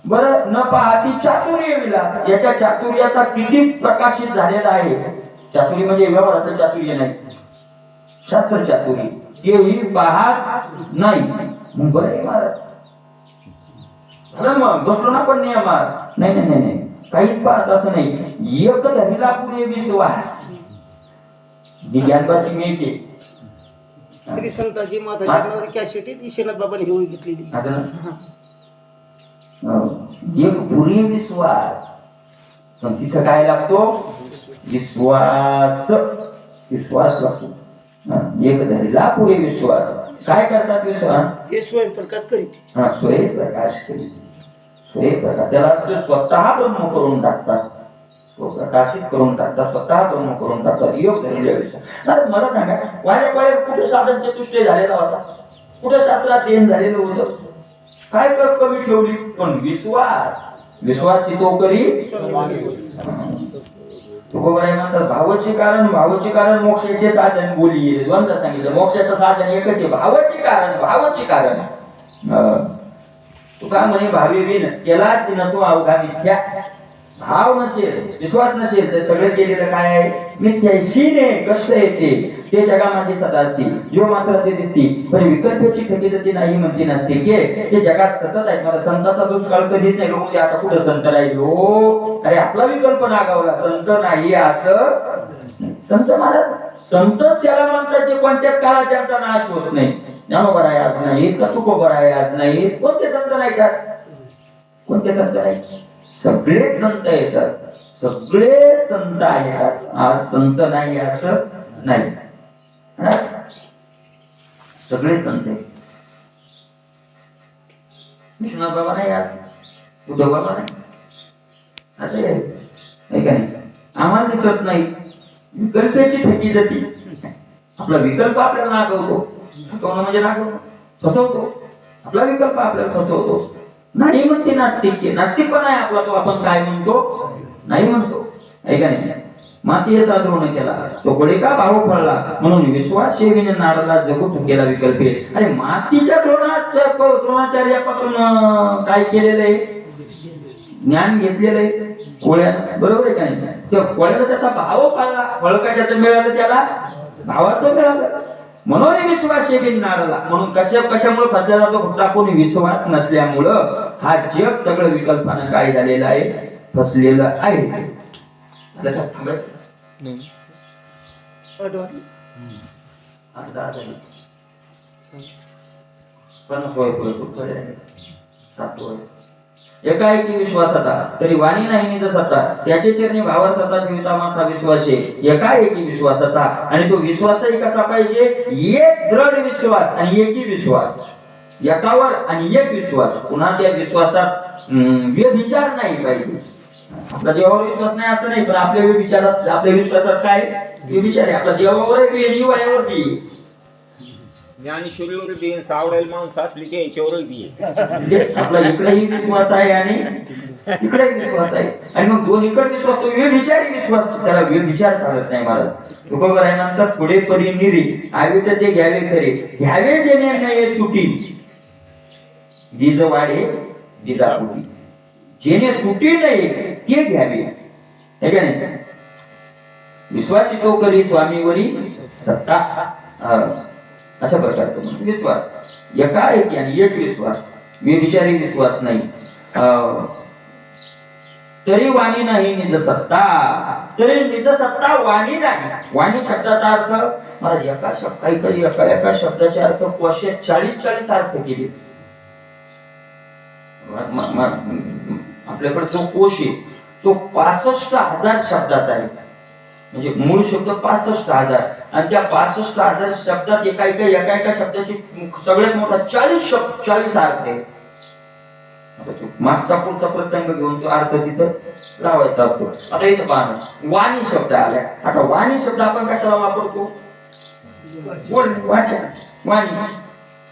बरं, न पाहती चातुर्य विलास. याच्या चातुर्याचा किती प्रकाशित झालेला आहे. चातुर्य म्हणजे व्यवहाराचं चातुर्य नाही, शास्त्र चातुर्य, तेही पाहत नाही. मग बरं आहे महाराज, मग बसलो ना पण नियमात. नाही काहीच पाहत असं नाही. एक धरिला पुरे विश्वास. ज्ञानबाची मेघे श्री संताजी माताजी कॅसेट ईशनाथ बाबांनी घेऊन घेतलेली. एक पुरी विश्वास. पण तिथं काय लागतो? विश्वास लागतो. एक धरिला पुरे विश्वास. काय करतात विश्वास? ते स्वयंप्रकाश करीत. स्वयंप्रकाश करीत. स्वयंप्रकाश त्याला स्वतः ब्रह्म करून टाकतात, प्रकाशित करून टाकतात, स्वतः ब्रह्म करून टाकतात. योग धरिला विश्वास. मला सांगा, वाड्या कुठे साधन चतुष्टय झालेला होता? कुठे शास्त्रात देण झालेलं होतं? काय कमी ठेवली? पण विश्वास तो करी. तुकोबाई म्हणतात भावाचे कारण मोक्षाचे साधन. बोली द्वंद्व सांगितलं. मोक्षाचं साधन एकच आहे, भावाचे कारण. तुका म्हणे भावी विन केलाच न तो अवघा मिथ्या. भाव नसेल, विश्वास नसेल तर सगळं केलेलं काय आहे? मिथ्या. शीने कष्ट येते ते जगामध्ये सदा असते. जीव मात्र ते दिसते पण विकल्पाची खंडित नाही म्हणते नसते की ते जगात सतत आहेत. मला संताचा दुष्काळ कधीच नाही. लोक आता कुठं संत राहिलो, अरे आपला विकल्प नागावला. संत नाही असं संत महाराज, संतच त्याला म्हणतात जे कोणत्याच काळात त्यांचा नाश होत नाही. ज्ञानोबा आहे आज नाही, का तुकोबा आहे आज नाही. कोणते संत नाही त्यात? कोणते संत नाही? सगळे संत येतात, सगळे संत आहेत. आज संत नाही असं नाही, सगळे संत आहेत. कृष्णा बाबा नाही आज, उद्धव बाबा नाही, असं आहे का नाही? आम्हाला दिसत नाही. विकल्पाची ठेकी जाती. आपला विकल्प आपल्याला नागवतो. म्हणजे नागवतो, फसवतो. आपला विकल्प आपल्याला फसवतो. नाही म्हणते नास्तिक. नास्तिक पण आहे आपला, तो आपण काय म्हणतो नाही म्हणतो, ऐका नाही. मातीचा द्रोण केला तो कोळी का भाऊ फळला, म्हणून विश्वास शेवीने नाडला जगू थकेला विकल्पे. अरे मातीच्या द्रोणाचार्यापासून काय केलेलं आहे, ज्ञान घेतलेलं आहे कोळ्या, बरोबर आहे का नाही. त्या कोळ्याला त्याचा भाव फळला, फळ कशाचं मिळालं त्याला, भावाचं मिळालं. म्हणून विश्वास शेवीने नाडला, म्हणून कशामुळे फसला जातो, फक्त आपण विश्वास नसल्यामुळं हा जग सगळं विकल्पानं काय झालेलं आहे, फसलेलं आहे. लक्षात थांबायचं. नाही. आता झाली 50 वय पुढे पुढे आहे. 7 वय. एकाएकी विश्वासाचा तरी वाणी नाही निज सत्ता, त्याचे चरणी भावर सत्ता ठेवता माझा विश्वास आहे. एकाएकी विश्वासाचा, आणि तो विश्वासही कसा पाहिजे, एक दृढ विश्वास आणि एकी विश्वास, एकावर आणि एक विश्वास. पुन्हा त्या विश्वासात व्यभिचार नाही पाहिजे. आपला देवावर विश्वास नाही असं नाही, पण आपल्या विचारात, आपल्या विश्वासात काय व्यभिचार आहे. आपला देवावर बी वयावर बी, ज्ञानेश्वरीवर बी, सावडेल माणसं असली की याच्यावर बी. आपला इकडेही विश्वास आहे आणि इकडेही विश्वास आहे, आणि मग दोन इकडे विश्वास, तो व्यभिचारी विश्वास, त्याला व्यभिचार चालत नाही. महाराज तुकोबर आहे म्हणतात, पुढे परी निरी आवे तर ते घ्यावे खरे, घ्यावे जेणे नाही तुटी, बीज वाढे बीजा तुटी, जेणे तुटी नाही ते घ्यावे, हे का नाही. विश्वासी तो करी स्वामीवरी सत्ता, अशा प्रकारचा विश्वास. एकाएकी आणि एक विश्वास, व्यभिचारी विश्वास नाही. तरी वाणी नाही निज सत्ता, तरी निज सत्ता वाणी नाही. वाणी शब्दाचा अर्थ मला एका एका शब्दाचे अर्थ 40 अर्थ केले. आपल्याकडे जो कोश आहे तो 65,000 शब्दाचा आहे, म्हणजे मूळ शब्द 65,000, आणि त्या 65,000 शब्दात एका शब्दाची सगळ्यात मोठा 40 अर्थ आहे. मागचा पुढचा प्रसंग घेऊन तो अर्थ तिथं लावायचा असतो. आता इथं पहा, वाणी शब्द आलाय. आता वाणी शब्द आपण कशाला वापरतो, वाचा, वाणी,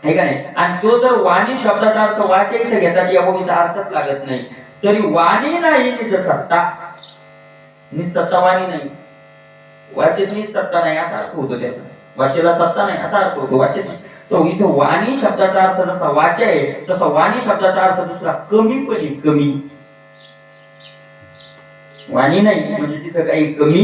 हे का नाही. आणि तो जर वाणी शब्दाचा अर्थ वाचा इथं घेतात, या गोष्टीचा अर्थच लागत नाही. तरी वाणी नाही निज सत्ता, निसत्ता वाणी नाही, वाचेत निसत्ता नाही असा अर्थ होतो त्याचा. वाचेला सत्ता नाही असा अर्थ होतो वाचेत नाही. तो इथं वाणी शब्दाचा अर्थ जसा वाचा आहे, तसा वाणी शब्दाचा अर्थ दुसरा कमीपणी, कमी. वाणी नाही म्हणजे तिथं काही कमी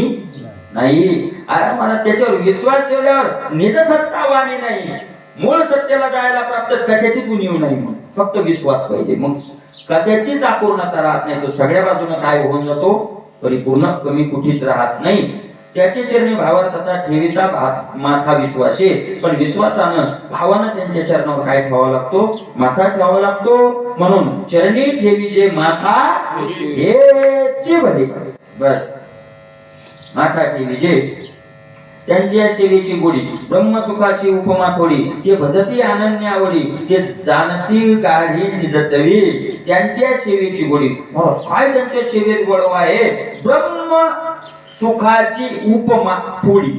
नाही. मला त्याच्यावर विश्वास ठेवल्यावर निज सत्ता वाणी नाही, मूळ सत्याला जायला प्राप्त कशाचीच उणीव नाही, मग फक्त विश्वास पाहिजे. मग कशाचीच अपूर्णता राहत नाही, तो सगळ्या बाजूने काय होऊन जातो, परिपूर्ण, कमी कुठेच राहत नाही. त्याचे चरणी भावात तथा ठेविता माथा विश्वासे, पण विश्वासानं भावानं त्यांच्या चरणावर काय ठेवावा लागतो, माथा ठेवावा लागतो. म्हणून चरणी ठेवी जे माथा हेची भले, बस माथा ठेवी जे त्यांच्या सेवेची गोडी, ब्रह्मसुखाची उपमा थोडी, ते भजती अनन्य आवडी, ते जाणती गाढी निज चवी, त्यांच्या सेवेची गोडी. काय त्यांच्या सेवेत गोडवा आहे, ब्रह्म सुखाची उपमा थोडी.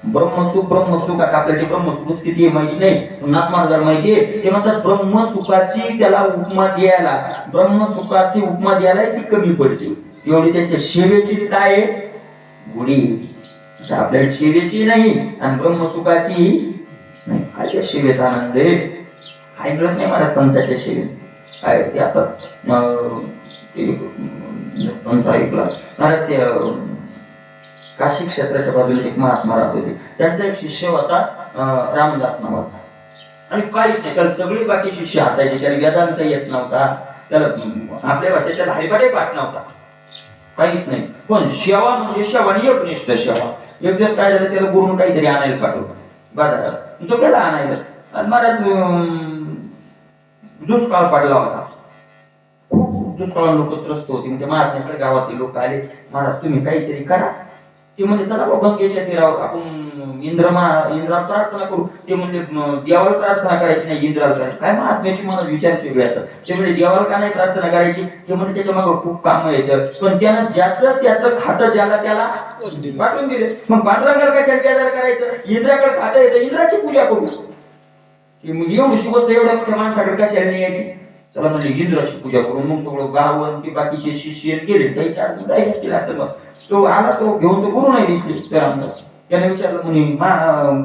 ब्रह्मसुख आता आपल्याला ब्रह्मसुख किती माहिती नाही, नाथमार्गाला माहिती आहे. ते म्हणतात ब्रह्मसुखाची त्याला उपमा द्यायला, ब्रह्मसुखाची उपमा द्यायला ती कमी पडते. एवढी त्यांच्या सेवेचीच काय गुढी, आपल्याला सेवेची नाही आणि ब्रह्मसुखाची नाही. काय त्या सेवेत आनंद आहे, काय मिळत नाही मला संतांच्या सेवेत. काय ते आता ऐकला ते काशी क्षेत्राच्या बाजूला एक महात्मा राहत होते. त्यांचा एक शिष्य होता रामदास नावाचा, आणि काहीच नाही, त्याला सगळे बाकी शिष्य असायचे. त्याला वेदांत येत नव्हता, त्याला आपल्या भाषेत त्याला हरिपाठही पाठ नव्हता, काहीच नाही. पण सेवा म्हणजे सेवा आणि एकनिष्ठ सेवा. एक दिवस काय झालं, त्याला गुरुनं काहीतरी आणायला पाठवलं बाजारात, तो गेला आणायला. आणि महाराज दुष्काळ पडला होता, खूप दुष्काळ, लोक त्रस्त होते. म्हणजे महात्म्याकडे गावातले लोक आले, महाराज तुम्ही काहीतरी करा. ते म्हणजे चला गंगेच्या तीरावर आपण इंद्राला प्रार्थना करू. ते म्हणजे देवाला प्रार्थना करायची नाही, इंद्राला करायची. काय महात्म्याची मला विचार वेगळे असतात. ते म्हणजे देवाला का नाही प्रार्थना करायची, ते म्हणजे त्याच्या मागे खूप काम येतं. पण त्यानं ज्याचं त्याचं खातं ज्याला त्याला पाठवून दिले. मग पांडुरंगाला कशाला बेजार करायचं, इंद्राकडे खातं येतं, इंद्राची पूजा करू. मग एवढीशी गोष्ट एवढ्या मोठ्या माणसाकडे कशाला न्यायची. चला म्हणजे इंद्राची पूजा करून मग सगळं गाव आणि ते बाकीचे शिष्य गेले काही चार दिवस काही असतील असं मग तो आला तो घेऊन तो गुरु नाही दिसले तर आमचा त्याने विचारलं म्हणे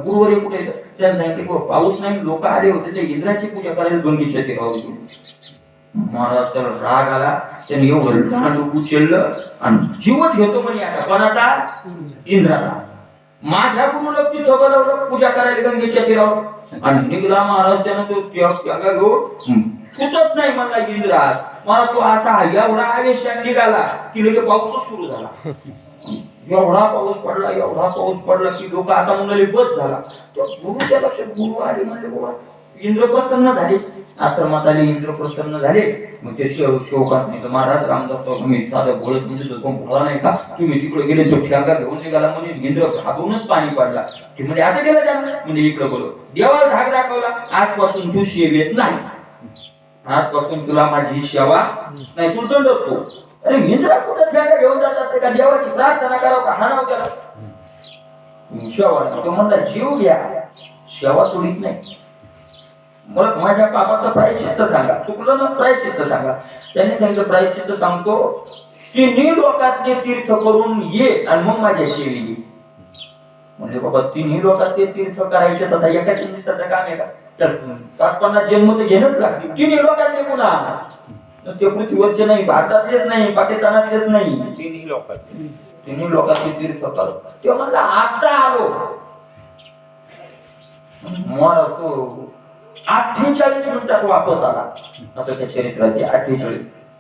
गुरुवर कुठे त्याने सांगितलं पाऊस नाही लोक आले होते ते इंद्राची पूजा करायला गंगेच्या तीरावर महाराज त्याला राग आला त्याने एवढं लांडू उचललं आणि जीवच घेतो म्हणे आता कोणाचा इंद्राचा माझ्या गुरुला तिथं बोलावलं पूजा करायला गंगेच्या तीरावर आणि निघला महाराज त्यानं तो त्यागा घेऊन सुटत नाही मला इंद्रा मला तो असा एवढा आवेशात निघाला की लगे पाऊसच सुरू झाला एवढा पाऊस पडला की लोक आता म्हणाले बस झाला तो गुरुच्या लक्षात गुरु आले म्हणले बाबा इंद्र प्रसन्न झाले आश्रमात आले इंद्र प्रसन्न झाले मग ते शोकात नाही महाराज रामदास तुम्ही साधं बोलत म्हणजे भोळा नाही का तुम्ही तिकडे गेले तो ठेंगा घेऊन निघाला म्हणजे इंद्र घाबरूनच पाणी पडला ते म्हणजे असं केलं त्यानं म्हणजे इकडे बोलो देवाला धाक दाखवला आजपासून तू सेवेत नाही आजपासून तुला माझी सेवा नाही तू दंड असतो अरे इंद्रा कुठं ठेंगा घेऊन जात असते का देवाची प्रार्थना करावं का हाणावं त्याला सेवा तो म्हणला जीव घ्या सेवा सोडित नाही मग माझ्या पापाचं प्रायश्चित्त सांगा चुकलं ना प्रायश्चित्त सांगा त्याने सांगितलं प्रायश्चित्त सांगतो की लोकातले तीर्थ करून ये आणि मग माझ्या सेवी ये म्हणजे बाबा तिन्ही लोकातले तीर्थ करायचे तर एका दिवसाचं काम आहे का तर 5-50 जन्म तर घेणंच लागतील तिन्ही लोकातले पुन्हा ते पृथ्वीवरचे नाही भारतातलेच नाही पाकिस्तानातलेच नाही तिन्ही लोकातले तीर्थ कर ते म्हणलं आता आलो मला तो 48 मिनिटात वापस आला असं त्या चरित्राचे 48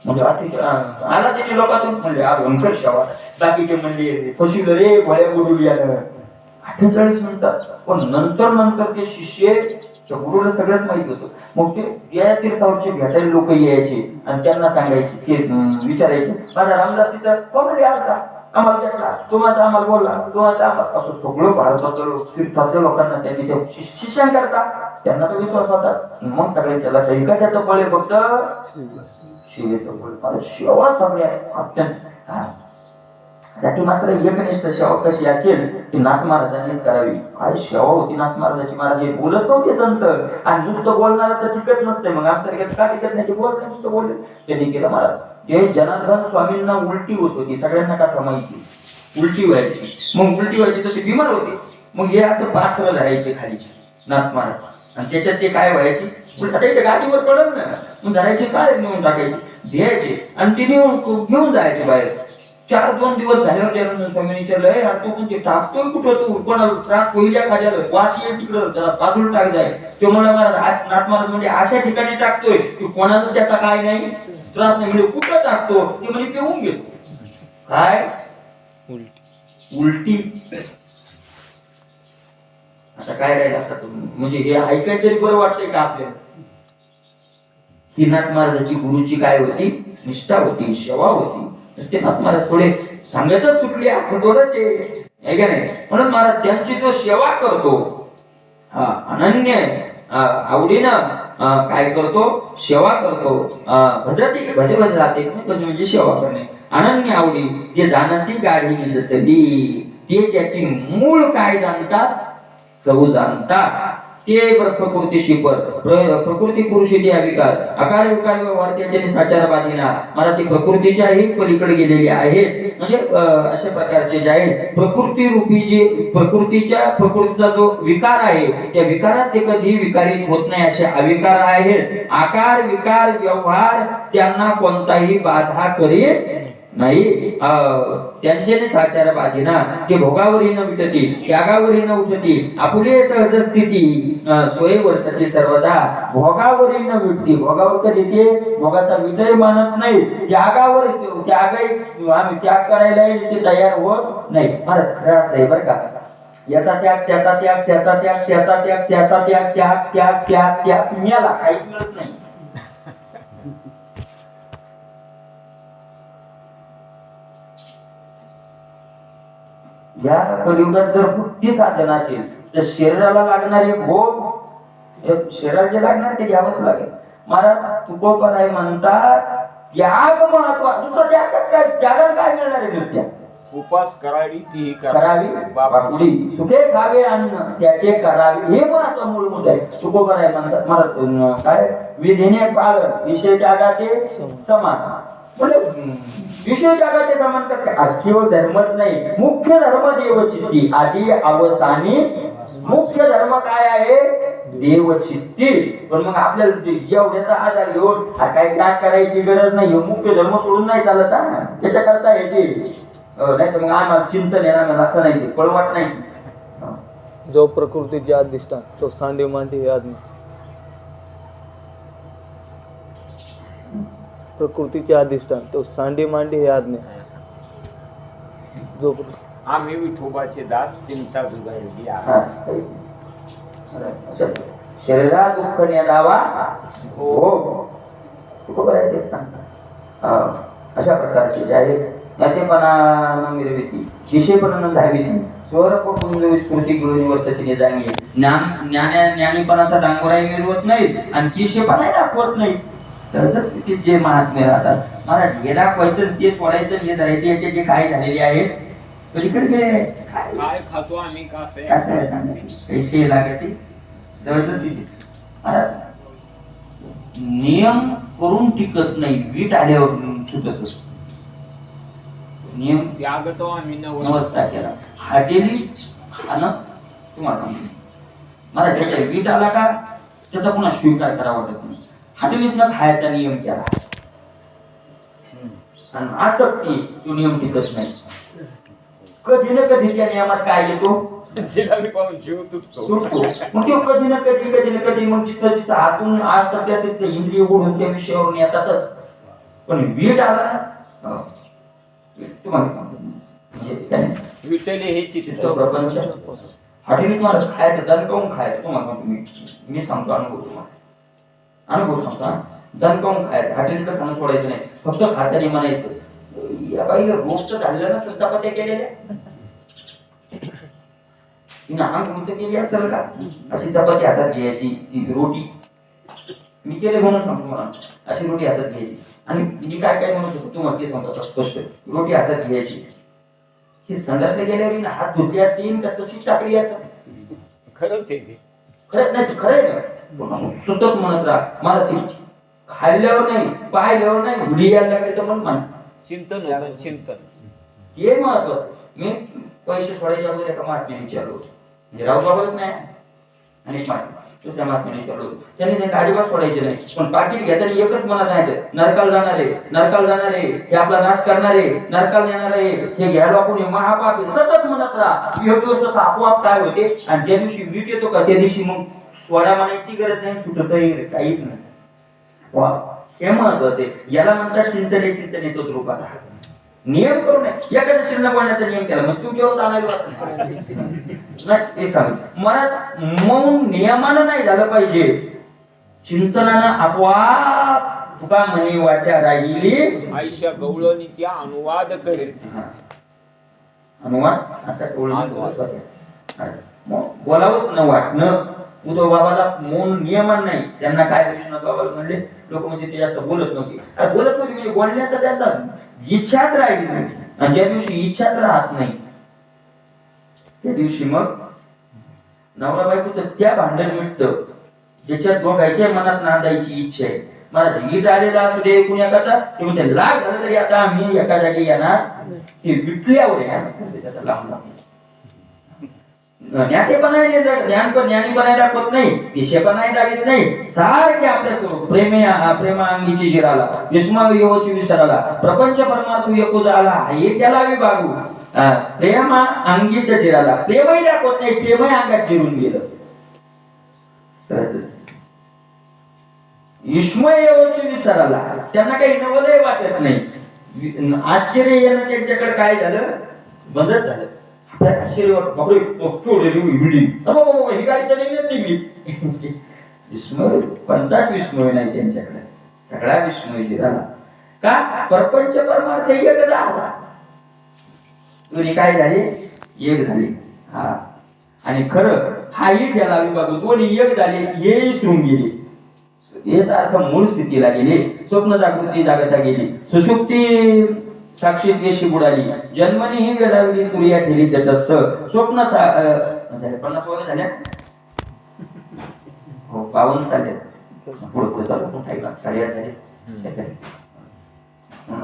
म्हणजे 48 आला त्याने लोकांतून म्हणले अंकर शावा बाकीचे म्हणले फसिल रे भोळ्या गुरुली आलं 48 मिनिटात पण नंतर ते शिष्य त्या गुरुला सगळंच माहिती होतं मग ते या तीर्थावरचे भेटायला लोक यायचे आणि त्यांना सांगायचे ते विचारायचे माझा रामदास तिथं कोण आला आम्हाला भेटला तुम्हाला आम्हाला बोलला तुम्हाला आम्हाला असं सगळं भारतातलं तीर्थातल्या लोकांना त्यांनी ते शिक्षण करता त्यांना तर विश्वास होता मग सगळ्यांच्या लक्षात कशाचं फळ आहे फक्त शिवेचं फळ मला सेवा सगळ्या अत्यंत त्याची मात्र एकनिष्ठ सेवा कशी असेल की नाथ महाराजांनीच करावी काय सेवा होती नाथ महाराजाची महाराज हे बोलत नव्हते संत आणि नुसतं बोलणारं तर टिकत नसते मग आमच्या का टिकत नाही बोलत नाही नुसतं बोलले त्यांनी केलं महाराज ते जनार्दन स्वामींना उलटी होत होती सगळ्यांना कथा माहिती उलटी व्हायची मग उलटी व्हायची तर ते बिमार होते मग हे असं पात्र धरायचे खाली नाथ महाराज आणि त्याच्यात ते काय व्हायचे आता इथे गाडीवर पडत ना मग धरायचे काय नेऊन टाकायचे द्यायचे आणि ते घेऊन जायचे बाहेर 4-2 दिवस झाल्यावर जनार्दन स्वामींनी विचारलं यार तू म्हणजे टाकतोय कुठं तू कोणाला त्रास होईल एखाद्याला वास येईल तिकडं त्याला बाजूला टाक जाय ते म्हणा महाराज नाथ महाराज म्हणजे अशा ठिकाणी टाकतोय की कोणाला त्याचा काय नाही त्रास नाही म्हणजे कुठं टाकतो ते म्हणजे पिऊन घेतो काय उलटी आता काय राहिलं आता म्हणजे हे ऐकायचं तरी बरं वाटतंय का आपल्याला ही नाथ महाराजाची गुरुची काय होती निष्ठा होती सेवा होती ते नाथ महाराज थोडे सांगतच सुटले असं थोडंच आहे का नाही म्हणून महाराज त्यांची जो सेवा करतो हा अनन्य आवडीनं काय करतो सेवा करतो भजे राहते म्हणजे सेवा करणे अनन्य आवडी जे जाणती गाडी निजचली ते त्याची मूळ काय जाणतात सौ जाणतात ते प्रकृतीशी प्रकृती पुरुषी अविकार आकार विकार व्यवहार त्याच्या साचारबाधीना मला ती प्रकृतीची आहे पलीकडे गेलेली आहे म्हणजे अशा प्रकारचे जे आहे प्रकृती रूपी जे प्रकृतीचा जो विकार आहे त्या विकारात ते कधी विकारित होत नाही असे अविकार आहेत आकार विकार व्यवहार त्यांना कोणताही बाधा करीत नाही त्यांचे साचार बाधीना ते भोगावरी न विटती त्यागावरी न उठती आपुले सहज स्थिती सोय वर्तते सर्वदा भोगावरी न विटती भोगावर कधी ते भोगाचा विजय मानत नाही त्यागावर आम्ही त्याग करायला ते तयार होत नाही मला त्रास आहे बरं का याचा त्याग त्याचा त्याग त्याचा त्याग त्याचा त्याग त्याचा त्याग त्याग त्याग त्याग त्याग मिळाला काहीच मिळत नाही या कलियुगात जर भक्ती साधन असेल तर शरीराला लागणारे भोग शरीराचे लागणार ते घ्यावंच लागेल महाराज तुकोबराय म्हणतात त्याग महत्वाचा नुसतं त्यागच काय त्यागाला काय मिळणार आहे नुसत्या उपास करावी तीही करावी बापुडी सुखे खावे अन्न त्याचे करावे हे महत्व मूलभूत आहे. सुखोबर आहे म्हणतात मला काय विधीने पालन विषय जागा ते समान म्हणजे विषय जागा ते समान कसं काय? केवळ धर्मच नाही, मुख्य धर्म देवचित्ती आधी अवसानी मुख्य धर्म काय आहे? देवचित्ती. पण मग आपल्याला एवढ्याचा आधार घेऊन काही त्याग करायची गरज नाही. मुख्य धर्म सोडून नाही चालत ना, त्याच्याकरता येते नाही तर मग आम्हाला चिंतन येणार असं नाही, ते पळवाट नाही. जो प्रकृतीचे अधिष्ठान तो सांडे मांडे हे आज्ञा. प्रकृतीचे अधिष्ठान तो सांडे मांडे हे आज्ञा. जो आम्ही विठोबाचे दास चिंता जुगायली हा. शरीरा दुःख नेदावा हो बरोबर आहे ते सांगतात. अशा प्रकारची जे आहे ज्ञातेपणा मिरविती विषयपणा धाविती स्वरपकुंज विस्फूर्ती घेऊन वर्ततीने जाणली ज्ञानीपणाचा डांगोराही मिरवत नाहीत आणि शिष्यपणाही दाखवत नाही. सहज स्थितीत जे महात्मे राहतात, मला हे दाखवायचं ते सोडायचं हे धरायचं, याचे जे काय झालेले आहेत पलीकडे गेले काय खातो आम्ही कसं असं आहे सांगायचे पैसे लागायचे सहज स्थितीत. आता नियम करून टिकत नाही, वीट आल्यावर सुटत असतो. नियम त्याग तो आम्ही नवस्था केला हाटेली खाणं तुम्हाला सांगतो. मला त्याचा वीट आला का त्याचा पुन्हा स्वीकार करावा वाटत नाही. हाटेलीतनं खायचा नियम केला आणि आसक्ती तो नियम टिकत नाही. कधी ना कधी त्या नियमात काय येतो? जिलाबी पाहून जीव तुटतो. मग ते कधी ना कधी मग जिथं आतून आसक्ती असते तिथे इंद्रिय ओढून त्या विषयावरून येतातच. पण वीट आला ना तुम्हाला सांगतो विठ्ठले हे चित्त प्रपंच हॉटेल तुम्हाला खायचं दणकावून खायचं. तुम्हाला सांगतो मी सांगतो अनुभव सांगतो. दणकावून खायचं हॉटेल खाणं सोडायचं नाही, फक्त खात्याने म्हणायचं या बाईला रोग तर झालेला ना चपात्या केलेल्या तिने अंग केली असेल का? अशी चपाती हातात घ्यायची, ती रोटी मी केले म्हणून सांगतो मला. अशी रोटी हातात घ्यायची आणि मी काय काय म्हणत होतो तुम्हाला ते सांगतो स्पष्ट. रोटी हातात घ्यायची ही संडासला गेल्यावर हात धुतले असतील का तशीच टाकली असेल? खरंच आहे ते. खरंच नाही, खरंय ना. सतत म्हणत राहा मला ती खाल्ल्यावर नाही पाहिल्यावर नाही घुडी यायला लागले तर पण म्हणा चिंतन होतं चिंतन. हे महत्वाचं. मी पैसे सोडायच्या अगोदर एका महात्म्याने विचारलो होतो, म्हणजे राव बाबाच नाही अनेक महात्मा दुसऱ्या महात्म्याने विचारलो होतो. त्यांनी सांगितलं अजिबात सोडायचे नाही, पण पाकिट घेताना एकच मनात नाही नरकाल जाणारे हे आपला नाश करणारे नरकाल नेणारे हे घ्यायला आपण महापाप सतत म्हणत राहा. एक दिवस आपोआप काय होते आणि ज्या दिवशी वीट येतो का त्या दिवशी मग सोडा म्हणायची गरज नाही, सुटत काहीच नाही. वा हे महत्वाचं आहे. याला म्हणतात चिंतने तो रूपात नियम करू नये. एखाद्या शिल्लक बोलण्याचा नियम केला मग तुमच्यावर आणायला असं एक सांग मनात मौन नियमानं नाही झालं पाहिजे, चिंतनानं आपोआप तुका म्हणे वाचा राहिली आयशा गवळणी त्या अनुवाद करेल. अनुवाद असा बोलावंच न वाटणं. उद्धव बाबाला मौन नियमन नाही. त्यांना काय विष्णू बाबाला म्हणले लोक म्हणजे ते जास्त बोलत नव्हते म्हणजे बोलण्याचा त्यांचा इच्छाच राहिली नाही. आणि ज्या दिवशी इच्छाच राहत नाही त्या दिवशी मग नवरा बायकोचं त्या भांडण मिटतं ज्याच्यात दोघांच्या मनात नांदायची इच्छा आहे. मला हीट आलेला असू दे एकूण एकाचा ते म्हणते लाग झालं तरी आता आम्ही एका जागी येणार ते विटल्यावर त्याचा लांब लांब ज्ञानीपणा दाखवत नाही, विषयपणाही दाखवत नाही. सारखे आपल्या स्वरूप प्रेमा अंगीची जिराला विस्मय योची विसराला प्रपंच परमार्थ एको झाला हे त्याला विभागू प्रेमा अंगीच्या जिराला प्रेमही दाखवत नाही, प्रेमही अंगात जिरून गेलं. विस्मय योची विसराला त्यांना काही नवलही वाटत नाही. आश्चर्य येणं त्यांच्याकडे काय झालं बंदच झालं. आश्चर्य ही गाडी तर नाही विस्मय कोणताच विस्मय नाही त्यांच्याकडे. सगळा विस्मय जिराला का प्रपंच परमार्थ एक झाला. दोन्ही काय झाले एक झाले. हा आणि खरं हाही ठेला विभाग दोन्ही एक झाले हेही विसरून गेले. हेच अर्थ मूळ स्थितीला गेले. स्वप्न जागृती जागता गेली. सुषुप्ती साक्षी देशी बुडाली जन्मनी ही वेळावली तुरिया ठेली तटस्थ स्वप्न झाले 50 वगैरे झाल्या हो 52 झाले पुढे चालू ऐका 8:30 झाले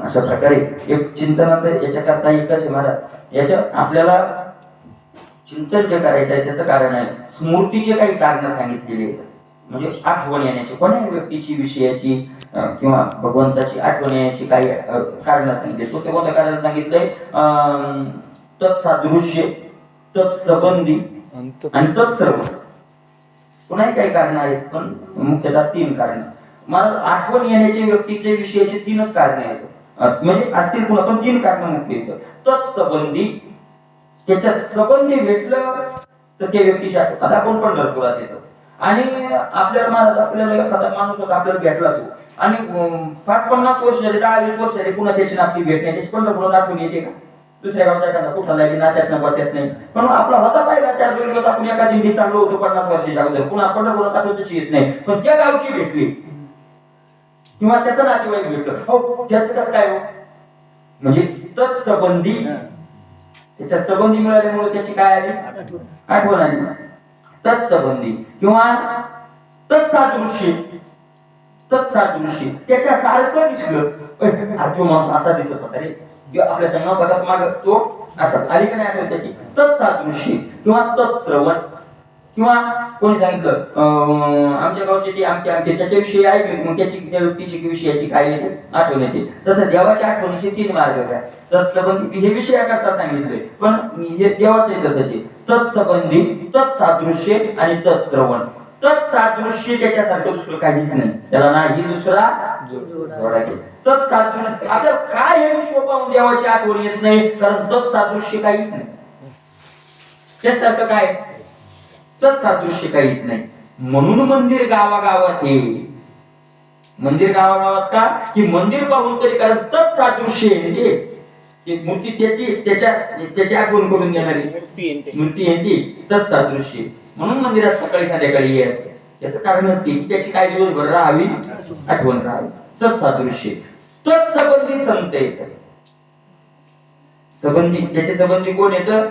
अशा प्रकारे एक चिंतनाचं याच्याकरता एकच आहे महाराज याच्या आपल्याला चिंतन जे करायचं आहे त्याचं कारण आहे स्मृतीचे काही कारण सांगितलेली आहेत म्हणजे आठवण येण्याची कोणत्याही व्यक्तीची विषयाची किंवा भगवंताची आठवण येण्याची काही कारण सांगितले तो कोणत्या कारण सांगितलंय तत्सादृश्य तत्संबंधी आणि तत्सर्व पुन्हा काही कारण आहेत पण मुख्यतः 3 कारण मला आठवण येण्याचे व्यक्तीचे विषयाचे 3च कारण आहेत म्हणजे असतील पुन्हा पण 3 कारण मुख्य आहेत तत्संबंधी त्याच्या संबंधी भेटलं तर त्या व्यक्तीची आठवण आता आपण पंढरपुरात येतो आणि आपल्याला महाराज आपल्याला एखादा माणूस होता आपल्याला भेटला तो आणि 50 वर्ष झाले 10-20 वर्ष झाले पुन्हा त्याची आपली भेट नाही त्याची पंढरपुरात आठवण येते का दुसऱ्या गावचा एखादा कुठला लागेल नात्यात न गोत्यात नाही पण आपला होता पाहिला 4-2 दिवस आपण एका दिंडीत चाललो होतो 50 वर्षाच्या अगोदर पुन्हा पंढरपुरात आठवण तशी येत नाही पण त्या गावची भेटली किंवा त्याचं नातेवाईक भेटलं हो त्याचं कसं काय हो म्हणजे तत्संबंधी त्याच्या संबंधी मिळाल्यामुळे त्याची काय आली आठवण आली तत्संबंधी किंवा तत्सादृश्य त्याच्या सारखं दिसलं तो माणूस असा दिसत होता रे किंवा आपल्या संगणकात माग तो असा आली का नाही आठवण त्याची तत्सादृश्य किंवा तत्श्रवण किंवा कोणी सांगितलं आमच्या गावचे ते आमचे त्याच्याविषयी ऐकले मग त्याची त्या व्यक्तीची विषयाची काय येते आठवण येते तसं देवाच्या आठवणीचे 3 मार्ग काय तत्संबंधी हे विषयाकरता सांगितले पण हे देवाचे तसंच तत्संबंधी तत्सादृश्य आणि तत्श्रवण तत्सादृश्य त्याच्यासारखं दुसरं काहीच नाही त्याला नाही दुसरा जोडा तत्सादृश्य आपल्याला काय हे विश्व पाहून देवाची आठवण येत नाही कारण तत्सादृश्य काहीच नाही त्यासारखं काय तत्सादृश्य काहीच नाही म्हणून मंदिर गावागावात हे मंदिर गावागावात का की मंदिर पाहून तरी कारण तत्सादृश्य आहे मूर्ती त्याची आठवण करून देणारी मूर्ती आहे तत्सादृश्य म्हणून मंदिरात सकाळी संध्याकाळी यायचं याचं कारणच ते की त्याची काय दिवसभर राहावी आठवण राहावी तत्सादृश्य तत्संबंधी संत येत संबंधी त्याचे संबंधी कोण येतं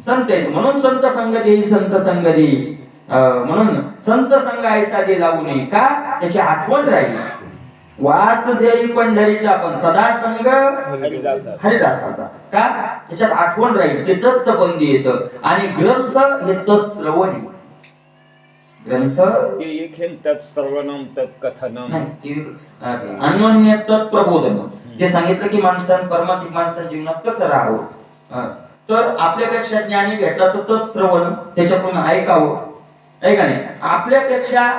संत येत म्हणून संत संग देई म्हणून संत संग ऐसा दे लावू नये का त्याची आठवण राहील वास देई पंढरीचा पण सदा संग हरिदासाचा का त्याच्यात आठवण राहील ते तत्संबंधी येतं आणि ग्रंथ हे तत्श्रवण ग्रंथ तत्श्रवणम तत्कथनम अन्योन्य तत्प्रबोधन ते सांगितलं की परमात्मिक माणसाच्या जीवनात कसं राहावं तर आपल्यापेक्षा ज्ञानी भेटला तर तत्श्रवण त्याच्याकडून ऐकावं ऐका नाही आपल्यापेक्षा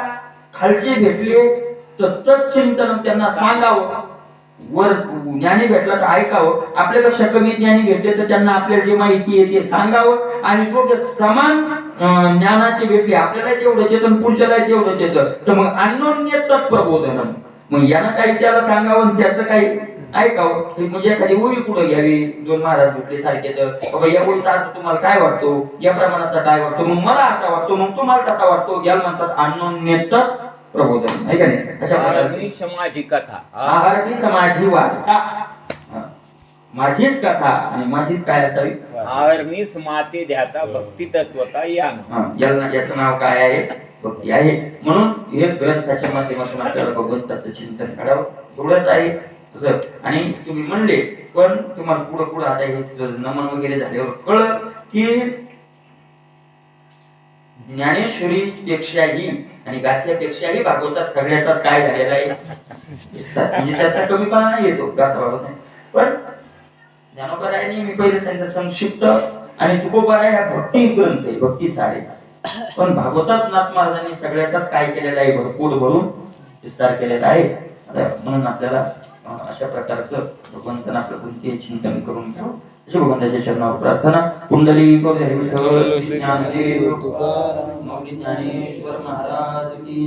खालचे भेटले तर तत्चिंतन त्यांना सांगावं वर ज्ञानी भेटला तर ऐकावं आपल्यापेक्षा कमी ज्ञानी भेटले तर त्यांना आपल्याला जे माहिती आहे ते सांगावं आणि दोघे समान ज्ञानाचे भेटले आपल्याला तेवढंच येतं पुढच्याला तेवढंच येतं तर मग अन्योन्य तत्प्रबोधन मग यानं काही त्याला सांगावं त्याचं काही ऐकावं म्हणजे एखादी ओळी पुढे घ्यावी 2 महाराज भेटले सारखे तर बाबा या ओळीचा अर्थ तुम्हाला काय वाटतो या प्रमाणाचा काय वाटतो मग मला असा वाटतो मग तुम्हाला कसा वाटतो याला म्हणतात अन्योन्य तत्प्रबोधन आहे का नाही अशा प्रकारे समाजी कथा आहारणी समाजी वार्ता माझीच कथा आणि माझीच काय असावी आहारणी समाती ध्याता भक्ती तत्वता याचं नाव काय आहे भक्ती आहे म्हणून हे ग्रंथाच्या माध्यमातून आपल्याला भगवंताचं चिंतन करावं थोडंच आहे आणि तुम्ही म्हणले पण तुम्हाला पुढे आता हे नमन वगैरे झाल्यावर कळलं की ज्ञानेश्वरी पेक्षाही आणि गाथ्यापेक्षाही भागवतात सगळ्याचाच काय झालेला आहे म्हणजे त्याचा कमीपणा नाही येतो गाथा भागवत नाही पण ज्ञानोबरायांनी मी पहिले सांगितलं संक्षिप्त आणि तुकोबराय हा भक्ती ग्रंथ आहे भक्ती सारे पण भागवतात नाथ महाराजांनी सगळ्याचाच काय केलेला आहे भरपूर भरून विस्तार केलेला आहे म्हणून आपल्याला अशा प्रकारचं भगवंतांना आपलं कोणते चिंतन करून घ्यावं अशी भगवंताच्या चरणावर प्रार्थना कुंडली ज्ञानेश्वर महाराज